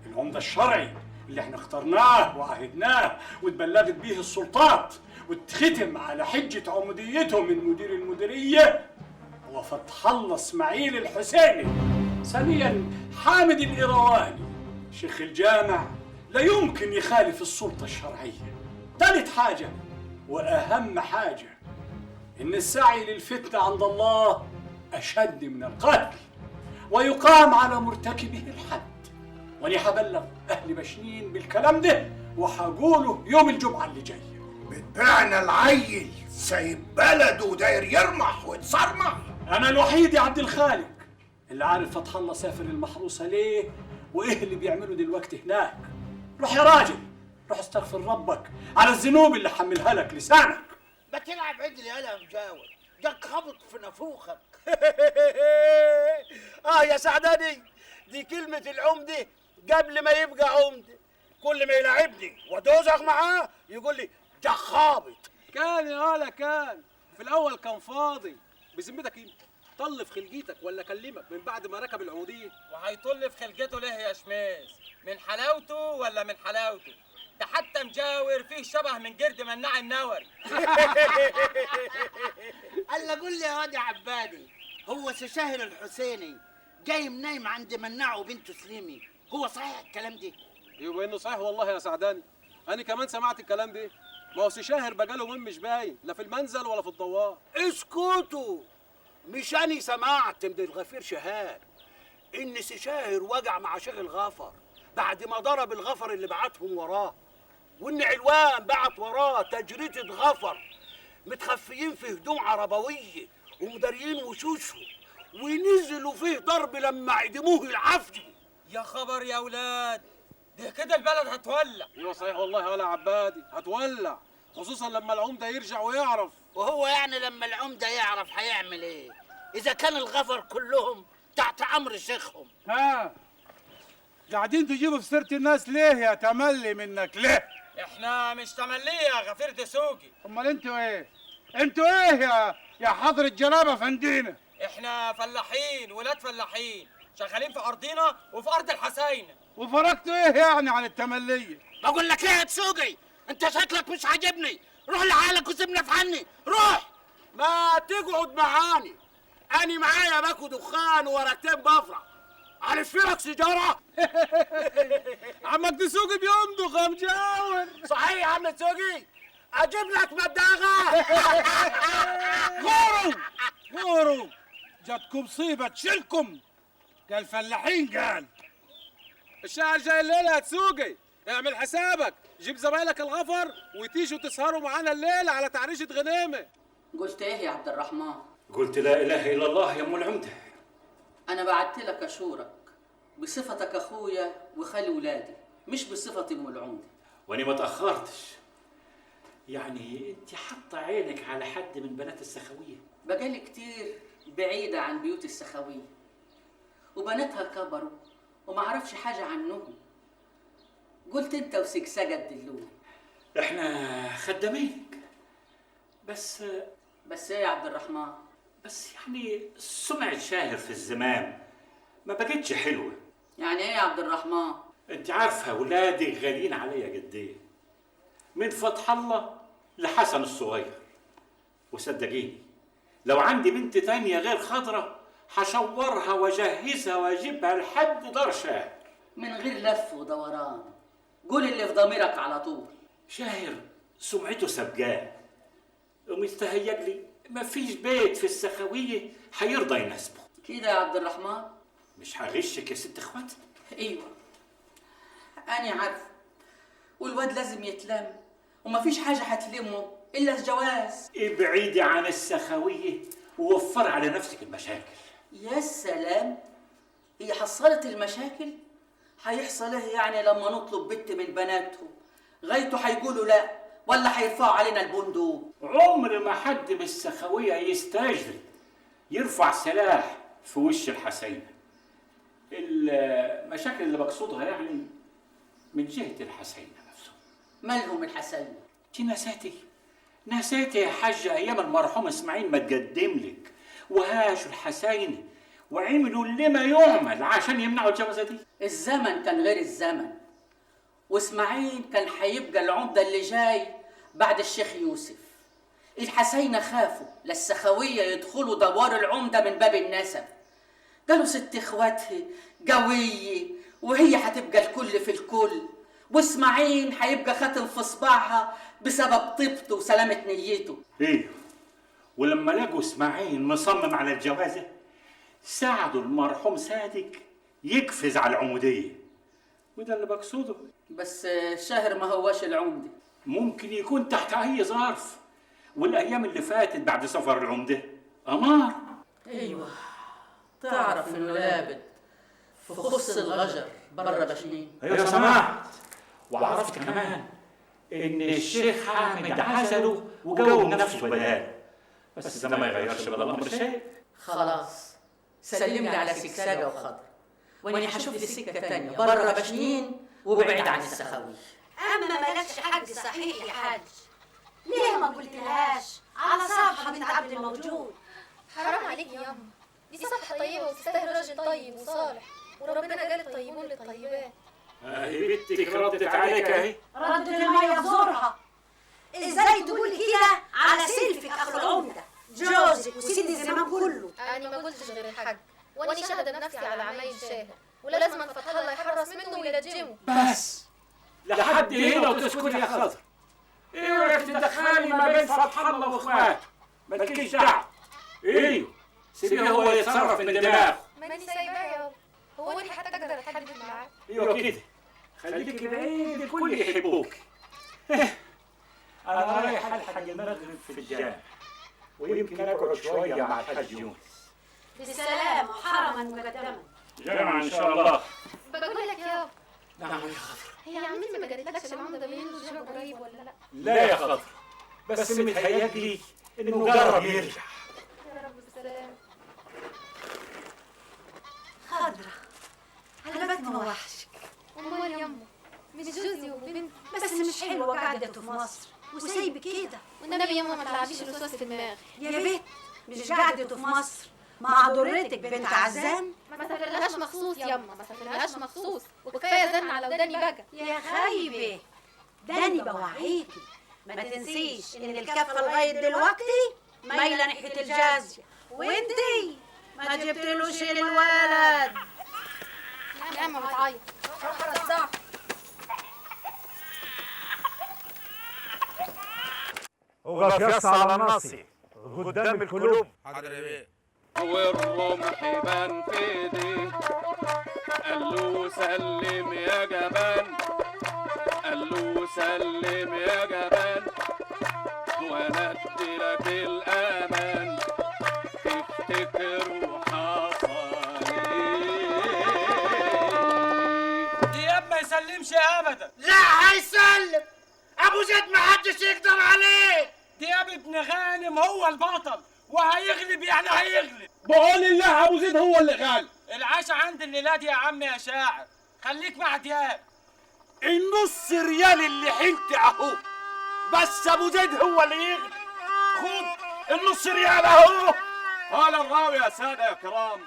[SPEAKER 3] العمده الشرعي اللي احنا اخترناه وعهدناه واتبلغت بيه السلطات واتختم على حجة عموديته من مدير المديرية هو فتح الله اسماعيل الحسيني. ثانيا حامد الإيرواني شيخ الجامع لا يمكن يخالف السلطة الشرعية. ثالث حاجة وأهم حاجة إن السعي للفتنة عند الله أشد من القتل ويقام على مرتكبه الحد. وأنا حبلغ أهل بشنين بالكلام ده وحقوله يوم الجمعة اللي جاية.
[SPEAKER 10] بتبعنا العيل سايب بلده وداير يرمح ويتصرمح.
[SPEAKER 3] أنا الوحيد يا عبد الخالق اللي عارف فتح الله سافر المحروسة ليه وإيه اللي بيعمله دلوقتي هناك. روح يا راجل، روح استغفر ربك على الذنوب اللي حملها لك لسانك.
[SPEAKER 14] ما تلعب عدل يالا يا مجاور، ده خبط في نافوخك.
[SPEAKER 15] يا سعداني، دي كلمة العمدة قبل ما يبقى عمدة. كل ما يلعبني ودوزغ معاه يقول لي ده خابط.
[SPEAKER 11] كان يا ولا كان في الاول كان فاضي. بذمتك انت طل في خلقيتك ولا كلمك من بعد ما ركب العموديه؟
[SPEAKER 16] وهيطل في خلقته ليه يا شميس؟ من حلاوته ولا من حلاوته؟ ده حتى مجاور فيه شبه من جرد مناع النوري.
[SPEAKER 14] قال قول لي يا واد يا عبادي، هو سشاهر الحسيني جاي منايم عند مناع وبنته سليمي، هو صحيح الكلام ده؟
[SPEAKER 11] يبقى انه صحيح والله يا سعداني. انا كمان سمعت الكلام ده. ما هو سشاهر بقاله يومين مش باين لا في المنزل ولا في الدوار.
[SPEAKER 15] اسكتوا، مش أنا سمعت من الغفير شهاب إن سشاهر وجع مع شيخ الغفر بعد ما ضرب الغفر اللي بعتهم وراه، وإن علوان بعت وراه تجريدة غفر متخفيين في هدوم عربوية ومداريين وشوشهم ونزلوا فيه ضرب لما عدموه العفي.
[SPEAKER 16] يا خبر يا ولاد، ده كده البلد هتولع.
[SPEAKER 11] ايوه صحيح والله يا ولا عبادي، هتولع خصوصا لما العمده يرجع ويعرف.
[SPEAKER 14] وهو يعني لما العمده يعرف هيعمل ايه؟ اذا كان الغفر كلهم تحت امر شيخهم.
[SPEAKER 11] ها قاعدين تجيبوا في سيره الناس ليه يا تملي منك ليه؟
[SPEAKER 16] احنا مش تمليه يا غفير دسوقي.
[SPEAKER 11] امال انتوا ايه؟ انتوا ايه يا حضرة جلابه فندينا؟
[SPEAKER 16] احنا فلاحين ولاد فلاحين شغالين في ارضنا وفي ارض الحساينه.
[SPEAKER 11] وفرقتوا ايه يعني عن التمليه؟
[SPEAKER 14] بقول لك ايه يا دسوقي، انت شكلك مش عاجبني، روح لحالك وسيبنا في حالي، روح.
[SPEAKER 15] ما تقعد معاني، أنا معايا باكو دخان وورقتين بفرح. عارف لك سيجارة؟
[SPEAKER 11] عمك دسوقي بيمضغ يا مجاور.
[SPEAKER 15] صحيح يا عم دسوقي، أجيب لك مداغة.
[SPEAKER 11] غوروا جاتكم مصيبة تشيلكم. قال فلاحين قال. الشاعر جاي الليلة يا دسوقي، اعمل حسابك، جيب زمايلك الغفر وتيجوا تسهروا معانا الليلة على تعريشة غنيمة.
[SPEAKER 8] قلت ايه يا عبد الرحمن؟
[SPEAKER 3] قلت لا اله الا الله يا ام العمده.
[SPEAKER 8] انا بعت لك اشورك بصفتك اخويا وخالي ولادي، مش بصفتي ام العمده.
[SPEAKER 3] وانا ما تاخرتش. يعني انت حاطه عينك على حد من بنات السخويه؟
[SPEAKER 8] بقالي كتير بعيده عن بيوت السخويه وبناتها كبروا وما اعرفش حاجه عنهم. قلت انت وسكسجه تدلوني.
[SPEAKER 3] احنا خدامينك. بس
[SPEAKER 8] ايه يا عبد الرحمن؟
[SPEAKER 3] بس يعني سمعة شاهر في الزمان ما بقتش حلوه.
[SPEAKER 8] يعني ايه يا عبد الرحمن؟
[SPEAKER 3] انت عارفه ولادي غاليين عليا قد ايه، من فتح الله لحسن الصغير. وصدقيني لو عندي بنت تانية غير خضرة هشورها واجهزها واجيبها لحد دار شاهر
[SPEAKER 8] من غير لف ودوران. قول اللي في ضميرك على طول.
[SPEAKER 3] شاهر سمعته سبقاه ومستهيأ لي مفيش بيت في السخوية هيرضى يناسبه.
[SPEAKER 8] كده يا عبد الرحمن؟
[SPEAKER 3] مش هغشك يا ست اخواتي.
[SPEAKER 8] ايوه انا عارفه، والواد لازم يتلم ومفيش حاجه هتلمه الا الجواز.
[SPEAKER 3] ابعدي عن السخوية ووفري على نفسك المشاكل.
[SPEAKER 8] يا سلام، هي حصلت المشاكل؟ هيحصل ايه يعني لما نطلب بنت من بناتهم؟ غايته هيقولوا لا ولا هيرفعوا علينا البندوق؟
[SPEAKER 3] عمر ما حد من السخوية يستجري يرفع سلاح في وش الحسينة. المشاكل اللي بقصدها يعني من جهة الحسينة نفسه.
[SPEAKER 8] مالهم الحسينة؟
[SPEAKER 3] انت نسيتي يا حاجة أيام المرحوم إسماعيل ما تقدم لك وهاجوا الحسينة وعملوا اللي ما يعمل عشان يمنعوا الجوازة دي.
[SPEAKER 8] الزمن كان غير الزمن، واسماعيل كان هيبقى العمدة اللي جاي بعد الشيخ يوسف. الحسينة خافوا للسخوية يدخلوا دوار العمدة من باب النسب، قالوا ست اخواتها قوية وهي هتبقى الكل في الكل، واسماعيل هيبقى خاتم في صباعها بسبب طيبته وسلامة نيته.
[SPEAKER 17] ايوه، ولما لقوا اسماعيل مصمم على الجوازة ساعدوا المرحوم صادق يقفز على العمودية، وده اللي بقصده.
[SPEAKER 8] بس شاهر ما هواش العمدة.
[SPEAKER 17] ممكن يكون تحت أي ظرف، والأيام اللي فاتت بعد سفر العمدة أمار.
[SPEAKER 8] ايوه، تعرف انه لابد في خص الغجر بره بشنين.
[SPEAKER 17] ايوه سمعت، وعرفت كمان ان الشيخ حامد عزله وجوب نفسه بداله، بس ده ما يغيرش بلا الامر شيء.
[SPEAKER 8] خلاص سلمني على سكساجة وخضر، واني هشوف لي سكة تانية بره بشنين وبعيد عن السخاوي.
[SPEAKER 18] اما مالكش حق صحيح يا حاج، ليه ما قلتلهاش على صبحة بنت عبد الموجود؟
[SPEAKER 19] حرام عليك يا يما، دي صفحة طيبة وتستاهل راجل طيب وصالح، وربنا قال الطيبون للطيبات.
[SPEAKER 17] اهي بنتك ردت عليك اهي.
[SPEAKER 18] ردت المية في زورها. ازاي تقولي كده على سلفك اخو العمدة جوزك وسيد الزمان كله؟
[SPEAKER 19] أنا ما قلتش غير الحق، وأني شاهدة بنفسي على عمايل شاهر، ولازم فتح الله يحرص منه ويلجمه.
[SPEAKER 17] بس لحد هنا وتسكتي يا خضر. اوعك تدخلي ما بين فتح الله واخواته، مالكيش دعوه. ايوه سيبيه هو يتصرف من دماغه.
[SPEAKER 19] ماني سايباه يابا، هو أني حتى أقدر أتحدد معاه؟
[SPEAKER 17] ايوه كده، خليكي بعيد الكل يحبوك. انا رايح الحق المغرب في الجامع، ويمكن اقعد شويه مع الحاج يونس.
[SPEAKER 18] بالسلامة حرما مقدما.
[SPEAKER 17] جامع ان شاء الله.
[SPEAKER 19] بقول لك يابا.
[SPEAKER 17] نعم يا خضر.
[SPEAKER 19] هي عمتي ما قالتلكش العمدة بينه شاب قريب ولا لا؟
[SPEAKER 17] لا يا خضر، بس متهيألي انه جرب يرجع.
[SPEAKER 19] يا رب السلام.
[SPEAKER 18] خضرة على بد ما وحشك.
[SPEAKER 19] أمال يما، مش جوزي وبنتي،
[SPEAKER 18] بس مش حلوة قعدته في مصر وسايبك كده.
[SPEAKER 19] والنبي يما ما تلعبيش الوسواس في دماغي.
[SPEAKER 18] يا بنت مش قعدته في مصر مع ضرتك بنت عزام؟
[SPEAKER 19] ما سافرلهاش مخصوص يما، ما سافرلهاش مخصوص، وكفايه زن على وداني بقى.
[SPEAKER 18] يا خايبة داني بوعيكي ما تنسيش ان الكفة لغاية دلوقتي مايلة ناحية الجازية، وانتي ما جبتلوش الولد.
[SPEAKER 19] لا ما بتعيط. الضعف.
[SPEAKER 20] وقف يس على النصي قدام القلوب.
[SPEAKER 21] حاضر يا بيه. والرمح بان في ايديه، قال له سلم يا جبان، قال له سلم يا جبان، وانا اديلك الامان تفتكر وحصل ايه.
[SPEAKER 16] دياب ما يسلمش ابدا.
[SPEAKER 14] لا هيسلم، ابو زيد ما حدش يقدر عليه.
[SPEAKER 16] دياب ابن غانم هو البطل، وهيغلب يعني هيغلب.
[SPEAKER 11] بقول الله ابو زيد هو اللي غالب.
[SPEAKER 16] العشاء عند الليله دي يا عم يا شاعر، خليك مع دياب.
[SPEAKER 15] النص ريال اللي حلت اهو، بس ابو زيد هو اللي يغلب. خد النص ريال اهو.
[SPEAKER 21] قال الراوي يا ساده يا كرام: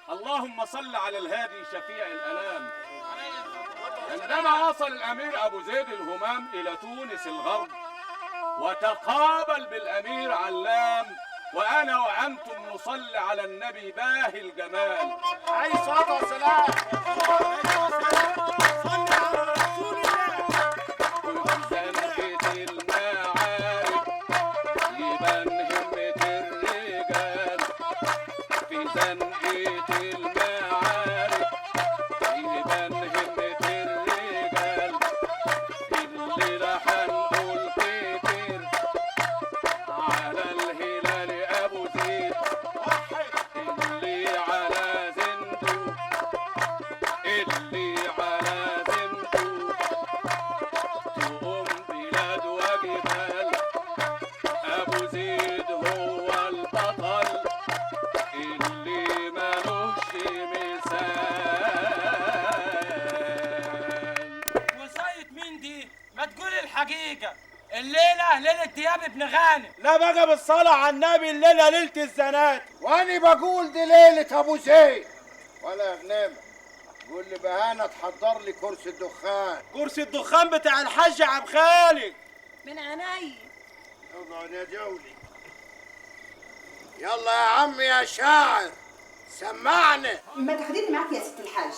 [SPEAKER 21] اللهم صل على الهادي شفيع الانام. عندما وصل الامير ابو زيد الهمام الى تونس الغرب، وتقابل بالامير علام، وانا وانتم نصلي على النبي باهي الجمال عليه الصلاه والسلام. صلي على رسول الله. وبزنقة المعارك يبان همة الرجال، في زنقة المعارك يبان همة الرجال. الليلة هنقول كتير على الهلال ابو زيد، اللي على زنده، اللي على زنده تقوم بلاد وجبال. ابو زيد هو البطل اللي ملوش مثال.
[SPEAKER 16] وصاية مين دي؟ ما تقول الحقيقة. الليلة ليلة دياب ابن غانم.
[SPEAKER 11] لا بقى بالصلاة على النبي، الليلة ليلة الزنات.
[SPEAKER 10] وأنا بقول دي ليلة أبو زيد. ولا يا غنيمة قول لي بهانه تحضر لي كرسي الدخان.
[SPEAKER 15] كرسي الدخان بتاع الحاج عبد خالد.
[SPEAKER 18] من عيني.
[SPEAKER 10] اقعد يا جولي. يلا يا عم يا شاعر سمعني.
[SPEAKER 9] ما تاخديني معاك يا ست الحاج.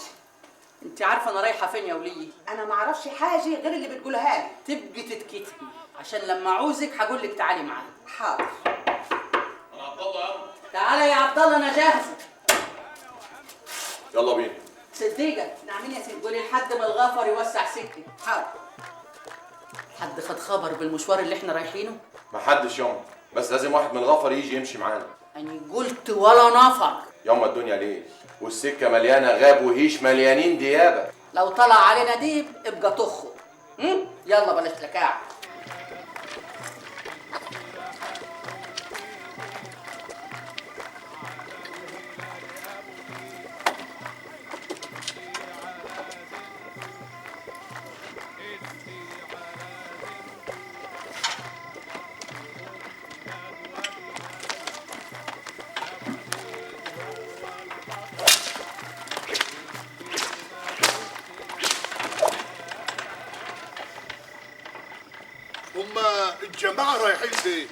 [SPEAKER 8] انت عارفه انا رايحه فين يا وليه؟
[SPEAKER 9] انا ما اعرفش حاجه غير اللي بتقولها لي.
[SPEAKER 8] تبقي تتكتمي عشان لما اعوزك هقول لك تعالي معايا.
[SPEAKER 9] حاضر.
[SPEAKER 21] عبد الله
[SPEAKER 8] تعالى يا عبد الله انا جاهزه.
[SPEAKER 4] يلا بينا.
[SPEAKER 8] صديقك نعمين يا سيدي. قولي لحد ما الغفر يوسع سكتي. حاضر. حد خد خبر بالمشوار اللي احنا رايحينه؟
[SPEAKER 4] محدش ياما، بس لازم واحد من الغفر يجي يمشي معانا.
[SPEAKER 8] أنا قلت ولا نفر.
[SPEAKER 4] ياما الدنيا ليل والسكه مليانه غاب وهيش مليانين ديابه.
[SPEAKER 8] لو طلع علينا ديب ابقى طخه. يلا بلاش لكاع.
[SPEAKER 5] هما الجماعه رايحين فين؟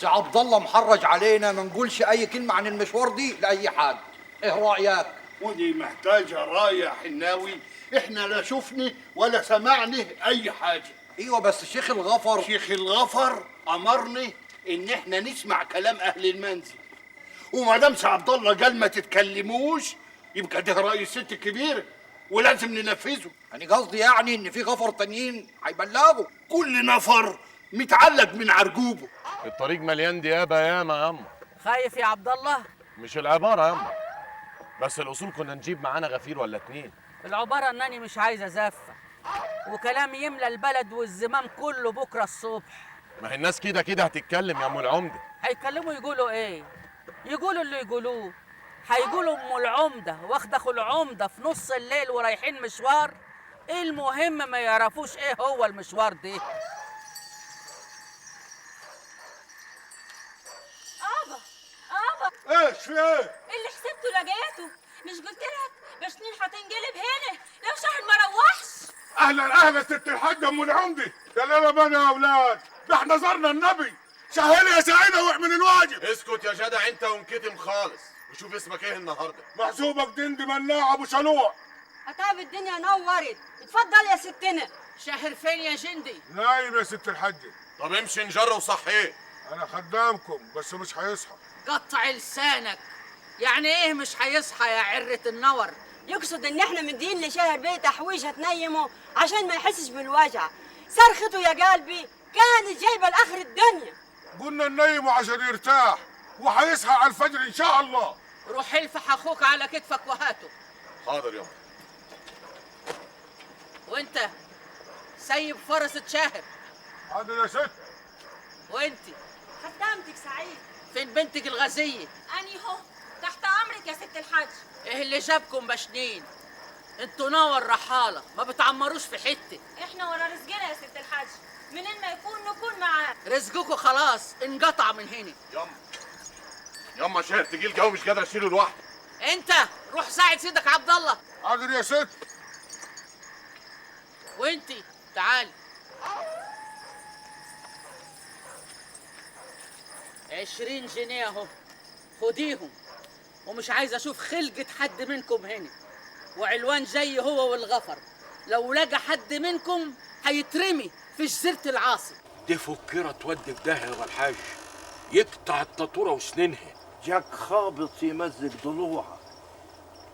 [SPEAKER 7] سي عبد الله محرج علينا ما نقولش اي كلمه عن المشوار دي لاي حد. ايه رايك؟
[SPEAKER 5] ودي محتاجه راي يا حناوي. احنا لا شفني ولا سمعني اي حاجه.
[SPEAKER 7] ايوه بس شيخ الغفر.
[SPEAKER 5] شيخ الغفر امرني ان احنا نسمع كلام اهل المنزل، وما دام سي عبد الله قال ما تتكلموش يبقى ده راي الست الكبيره ولازم ننفذه.
[SPEAKER 7] انا قصدي يعني ان في غفر تانيين هيبلغوا.
[SPEAKER 5] كل نفر متعلق من عرجوبه.
[SPEAKER 4] الطريق مليان ديابه ياما ياما.
[SPEAKER 8] خايف يا عبد الله؟
[SPEAKER 4] مش العباره ياما، بس الاصول كنا نجيب معانا غفير ولا اتنين.
[SPEAKER 8] العبارة انني مش عايزة زفة وكلام يملى البلد والزمام كله بكرة الصبح.
[SPEAKER 4] ما هي الناس كده كده هتتكلم يا ام العمده.
[SPEAKER 8] هيتكلموا يقولوا ايه؟ يقولوا اللي يقولوه. هيقولوا ام العمدة واخدة اخو العمدة في نص الليل ورايحين مشوار. ايه المهم ما يعرفوش ايه هو المشوار ده.
[SPEAKER 5] ايش في ايه؟
[SPEAKER 18] اللي حسبته لقيته. مش قلت لك بشنين هتنقلب هنا لو شهر ما روحش.
[SPEAKER 5] اهلا اهلا ست الحاجه ام العمده. يا لا بنا يا اولاد، ده احنا زرنا النبي. سهل يا سعيده واعمل الواجب.
[SPEAKER 4] اسكت يا جدع انت وانكتم خالص وشوف اسمك ايه النهارده.
[SPEAKER 5] محسوبك دند مناع ابو شلوع.
[SPEAKER 18] هتاب الدنيا نورت. اتفضل يا ستنا.
[SPEAKER 8] شاهر فين يا جندي؟
[SPEAKER 5] نايم يا ست الحاجه.
[SPEAKER 4] طب امشي نجر وصحيه.
[SPEAKER 5] انا خدامكم بس مش هيصحى.
[SPEAKER 8] قطع لسانك. يعني ايه مش هيصحى يا عرة النور؟
[SPEAKER 18] يقصد ان احنا مدين لشاهر بيه تحويش هتنيمه عشان ما يحسش بالوجع. صرخته يا قلبي كانت جايبه لاخر الدنيا.
[SPEAKER 5] قلنا ننيمه عشان يرتاح وهيصحى على الفجر ان شاء الله.
[SPEAKER 8] روح الفح اخوك على كتفك وهاته.
[SPEAKER 4] حاضر يابا.
[SPEAKER 8] وانت سيب فرسة شاهر.
[SPEAKER 5] حاضر يا ست.
[SPEAKER 8] وانت
[SPEAKER 18] خدامتك سعيد.
[SPEAKER 8] فين بنتك الغزية؟
[SPEAKER 18] اني هو تحت امرك يا ست الحاج.
[SPEAKER 8] ايه اللي جابكم بشنين؟ انتوا نور رحالة ما بتعمروش في حتة.
[SPEAKER 18] احنا ورا رزقنا يا ست الحاج، منين ما يكون نكون معاه.
[SPEAKER 8] رزقكم خلاص انقطع من هنا.
[SPEAKER 4] ياما شاهر تقيل جو مش قادر اشيله لوحدي.
[SPEAKER 8] انت روح ساعد سيدك عبد الله.
[SPEAKER 5] حاضر يا ست.
[SPEAKER 8] وانتي تعالي. 20 جنيه اهو خديهم، ومش عايز اشوف خلقة حد منكم هنا. وعلوان جاي هو والغفر، لو لقى حد منكم هيترمي في جزيرة العاصي.
[SPEAKER 15] دي فكرة تودي في داهية يا الحاج، يقطع التطورة وسنينها.
[SPEAKER 7] جاك خابط يمزق ضلوعك.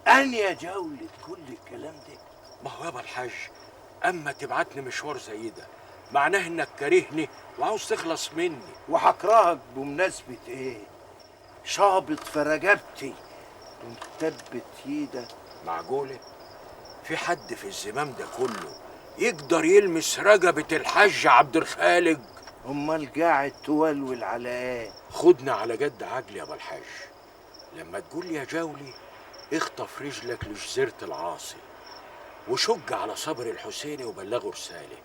[SPEAKER 7] أنا يا جولة كل الكلام ده.
[SPEAKER 15] ما هو يابا الحاج، اما تبعتني مشوار زي ده معناه انك كارهني وعاوز تخلص مني.
[SPEAKER 7] وهكرهك بمناسبة ايه؟ شابط في رقبتي ومثبت ايدك.
[SPEAKER 15] معقولة؟ في حد في الزمام ده كله يقدر يلمس رقبة الحاج عبد الخالق؟
[SPEAKER 7] امال قاعد تولول على ايه؟
[SPEAKER 15] خدنا على جد عجل يا ابو الحاج. لما تقول لي يا جولي اخطف رجلك لجزيرة العاصي وشج على صبر الحسيني وبلغه رسالة.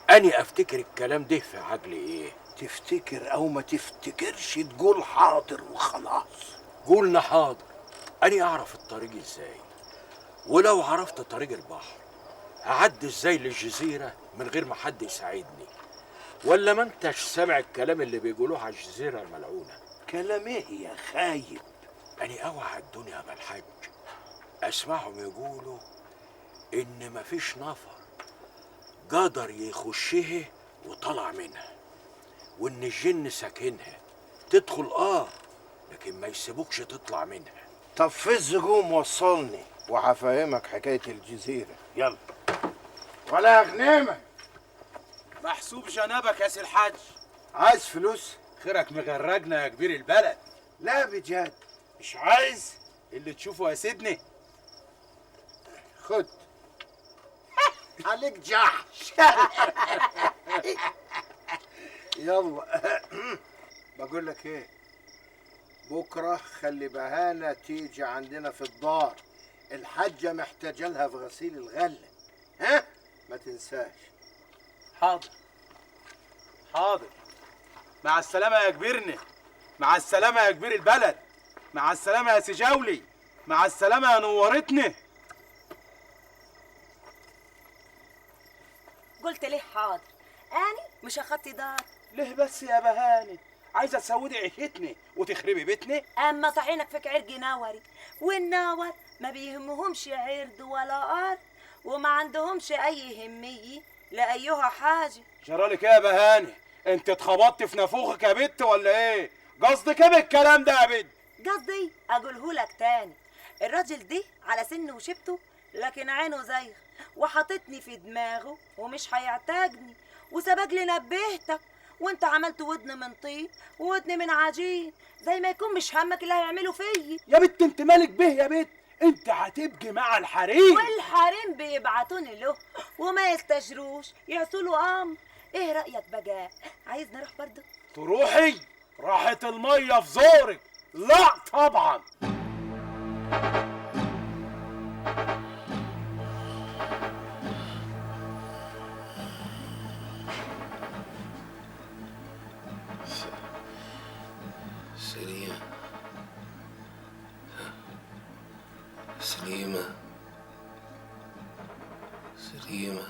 [SPEAKER 15] أني أفتكر الكلام ده في عجل إيه؟
[SPEAKER 7] تفتكر أو ما تفتكرش تقول حاضر وخلاص.
[SPEAKER 15] قولنا حاضر. أني أعرف الطريق إزاي؟ ولو عرفت طريق البحر اعدي ازاي للجزيره من غير ما حد يساعدني؟ ولا ما انتش سامع الكلام اللي بيقولوه على الجزيره الملعونه؟
[SPEAKER 14] كلام ايه يا خايب؟
[SPEAKER 15] أنا أوعى الدنيا بالحج أسمعهم يقولوا إن مفيش نفر قدر يخشها وطلع منها، وإن الجن ساكنها تدخل لكن ما يسيبوكش تطلع منها.
[SPEAKER 10] طب فز قوم وصلني وهفهمك حكاية الجزيرة.
[SPEAKER 15] يلا.
[SPEAKER 10] ولا يا غنيمة.
[SPEAKER 11] محسوب جنابك يا سي الحاج.
[SPEAKER 10] عايز فلوس؟
[SPEAKER 11] خيرك مغرقنا يا كبير البلد.
[SPEAKER 10] لا بجد.
[SPEAKER 11] مش عايز اللي تشوفه يا سيدني.
[SPEAKER 10] خد. عليك جحش. يلا. بقول لك ايه، بكره خلي بهانه تيجي عندنا في الدار، الحاجه محتاجه لها في غسيل الغله، ها؟ ما تنساش.
[SPEAKER 11] حاضر حاضر. مع السلامه يا كبيرنا. مع السلامه يا كبير البلد. مع السلامه يا سي جولي. مع السلامه يا نورتنا.
[SPEAKER 18] قلت ليه حاضر؟ أنا مش أخدتي دار.
[SPEAKER 11] ليه بس يا بهاني؟ عايزه تسودي عيشتنا وتخربي بيتنا؟
[SPEAKER 18] أما صحينك فيك عرق ناوري، والناور ما بيهمهمش عرض ولا أرض، وما عندهمش أي همية لأيها حاجة.
[SPEAKER 11] جرالك ايه يا بهاني؟ انت اتخبطت في نافوخك يا بت ولا ايه؟ قصدك ايه بالكلام ده يا بت؟
[SPEAKER 18] قصدي أقولهولك تاني، الراجل ده على سن وشبته لكن عينه زيغ، وحاططني في دماغه ومش هيعتاجني، وسبق لي نبهتك وانت عملت ودن من طين وودن من عجين، زي ما يكون مش همك اللي هيعملوا فيا.
[SPEAKER 11] يا بت انت مالك به يا بت؟ انت هتبقي مع الحريم،
[SPEAKER 18] والحريم بيبعتوني له وما يستجروش يعصوا له امر. ايه رايك بقى؟ عايز نروح برضه؟
[SPEAKER 11] تروحي؟ راحت الميه في زورك. لا طبعا.
[SPEAKER 12] سليمة سليمة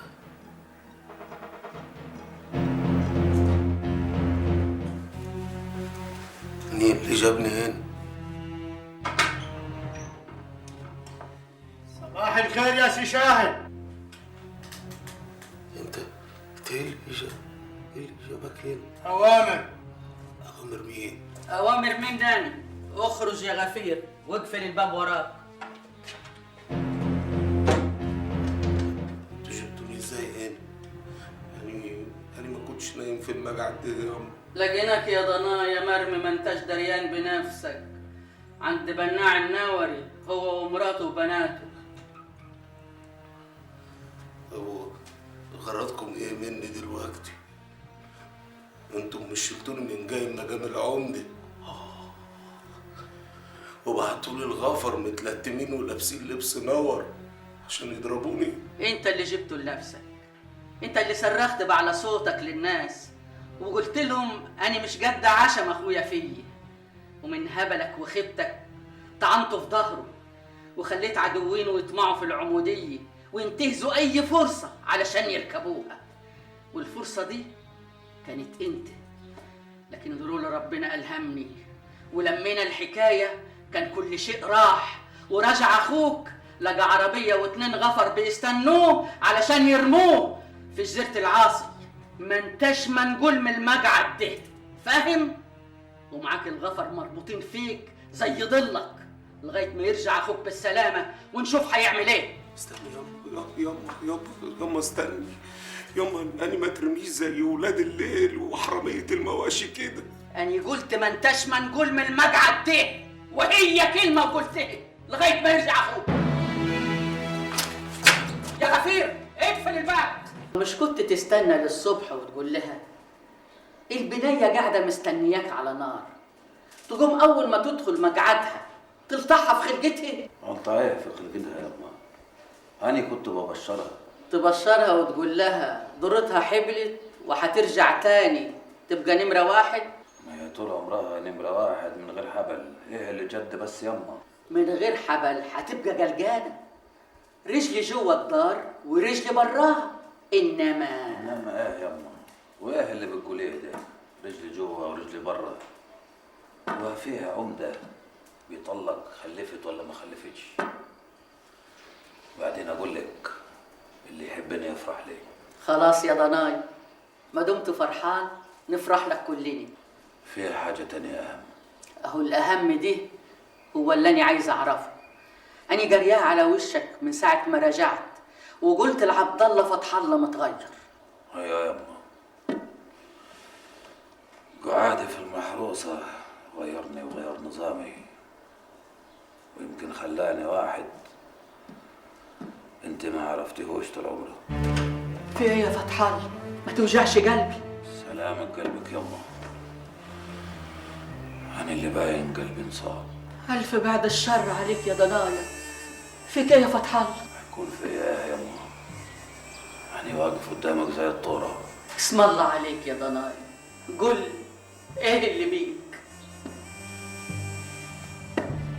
[SPEAKER 12] مين اللي جابني هنا؟
[SPEAKER 10] صباح الخير يا سي شاهد.
[SPEAKER 12] انت ايه اللي جابك هنا؟
[SPEAKER 10] أوامر.
[SPEAKER 12] أوامر مين؟
[SPEAKER 8] أوامر مين داني؟ اخرج يا غفير واقفل الباب وراك.
[SPEAKER 12] ازاي هنا؟ يعني ما كنتش نايم في المقعد ده يا عم.
[SPEAKER 8] لقيناك يا ضنايا مرمي ما انتش دريان بنفسك عند بناع الناوري هو ومراته وبناته.
[SPEAKER 12] هو غرضكم ايه مني دلوقتي؟ انتم مش شلتوني من جاي مقام العمده وبعتولي الغفر متلتمين ولابسين لبس نور عشان يضربوني؟
[SPEAKER 8] انت اللي جبته لنفسك، انت اللي صرخت بعلى صوتك للناس وقلت لهم انا مش قد عشم اخويا فيي، ومن هبلك وخيبتك طعنته في ظهره وخليت عدوينه يطمعوا في العموديه وينتهزوا اي فرصه علشان يركبوها، والفرصه دي كانت انت. لكن لولا ربنا الهمني ولمينا الحكايه كان كل شيء راح، ورجع اخوك لقى عربيه واتنين غفر بيستنوه علشان يرموه في جزيره العاصي. ما انتش منقول من المقعد ده، فاهم؟ ومعاك الغفر مربوطين فيك زي ضلك لغايه ما يرجع اخوك بالسلامه ونشوف هيعمل ايه.
[SPEAKER 12] استني ياما استني ياما، انا ما ترميش زي ولاد الليل وحراميه المواشي كده.
[SPEAKER 8] انا قلت ما انتش منقول من المقعد ده، وهي كلمه وقلتها لغايه ما يرجع اخوك. يا غفير اقفل الباب. مش كنت تستنى للصبح وتقول لها البنية قاعدة مستنياك على نار، تقوم أول ما تدخل مقعدها تلطحها في خلقتها؟
[SPEAKER 1] انت ايه في خلقتها يا ابني؟ أنا كنت ببشرها.
[SPEAKER 8] تبشرها وتقول لها ضرتها حبلت وهترجع تاني تبقى نمرة واحد؟
[SPEAKER 1] ما هي طول عمرها نمرة واحد من غير حبل، ايه اللي جد بس يما؟
[SPEAKER 8] من غير حبل هتبقى قلقانة، رجلي جوه الدار ورجلي براها، انما
[SPEAKER 1] ايه يما؟ وايه اللي بتقوليه ده؟ رجلي جوا ورجلي برا. وفيها عمده بيطلق خلفت ولا ما خلفتش. بعدين اقول لك اللي يحبني يفرح لي.
[SPEAKER 8] خلاص يا ضناي، ما دمت فرحان نفرح لك كلنا.
[SPEAKER 1] فيها حاجه تانية اهم.
[SPEAKER 8] اهو الاهم دي هو اللي انا عايز اعرفه. انا جرياه على وشك من ساعه ما رجعت وقلت لعبد الله فتح الله متغير.
[SPEAKER 1] ايوه يما، قعادي في المحروسه غيرني وغير نظامي، ويمكن خلاني واحد انت ما عرفتيهوش طول عمرك.
[SPEAKER 8] في ايه يا فتح الله؟ ما توجعش قلبي.
[SPEAKER 1] سلامة قلبك يما. أنا اللي باين قلبي انصاب.
[SPEAKER 8] الف بعد الشر عليك يا ضنايا. فيك ايه يا فتح الله؟
[SPEAKER 1] يكون في ايه يما؟ أنا واقف قدامك زي الطورة.
[SPEAKER 8] اسم الله عليك يا ضنايا، قل ايه اللي بيك؟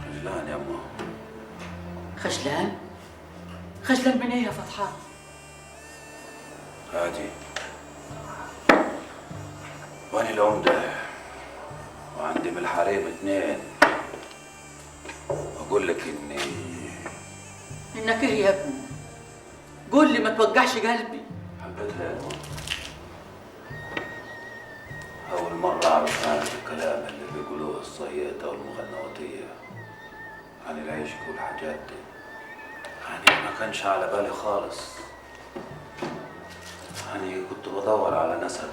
[SPEAKER 1] خجلان يما.
[SPEAKER 8] خجلان؟ خجلان من ايه يا فتح الله؟
[SPEAKER 1] عادي، وأنا العمدة وعندي من الحريم 2. أقول لك
[SPEAKER 8] انك ايه يا ابني؟ قول لي ما توجعش قلبي.
[SPEAKER 1] حبيتها يا ماما. أول مرة أعرف عن الكلام اللي بيقولوه الصيادة والمغنواتية عن العشق والحاجات دي. يعني ما كانش على بالي خالص. يعني كنت بدور على نسب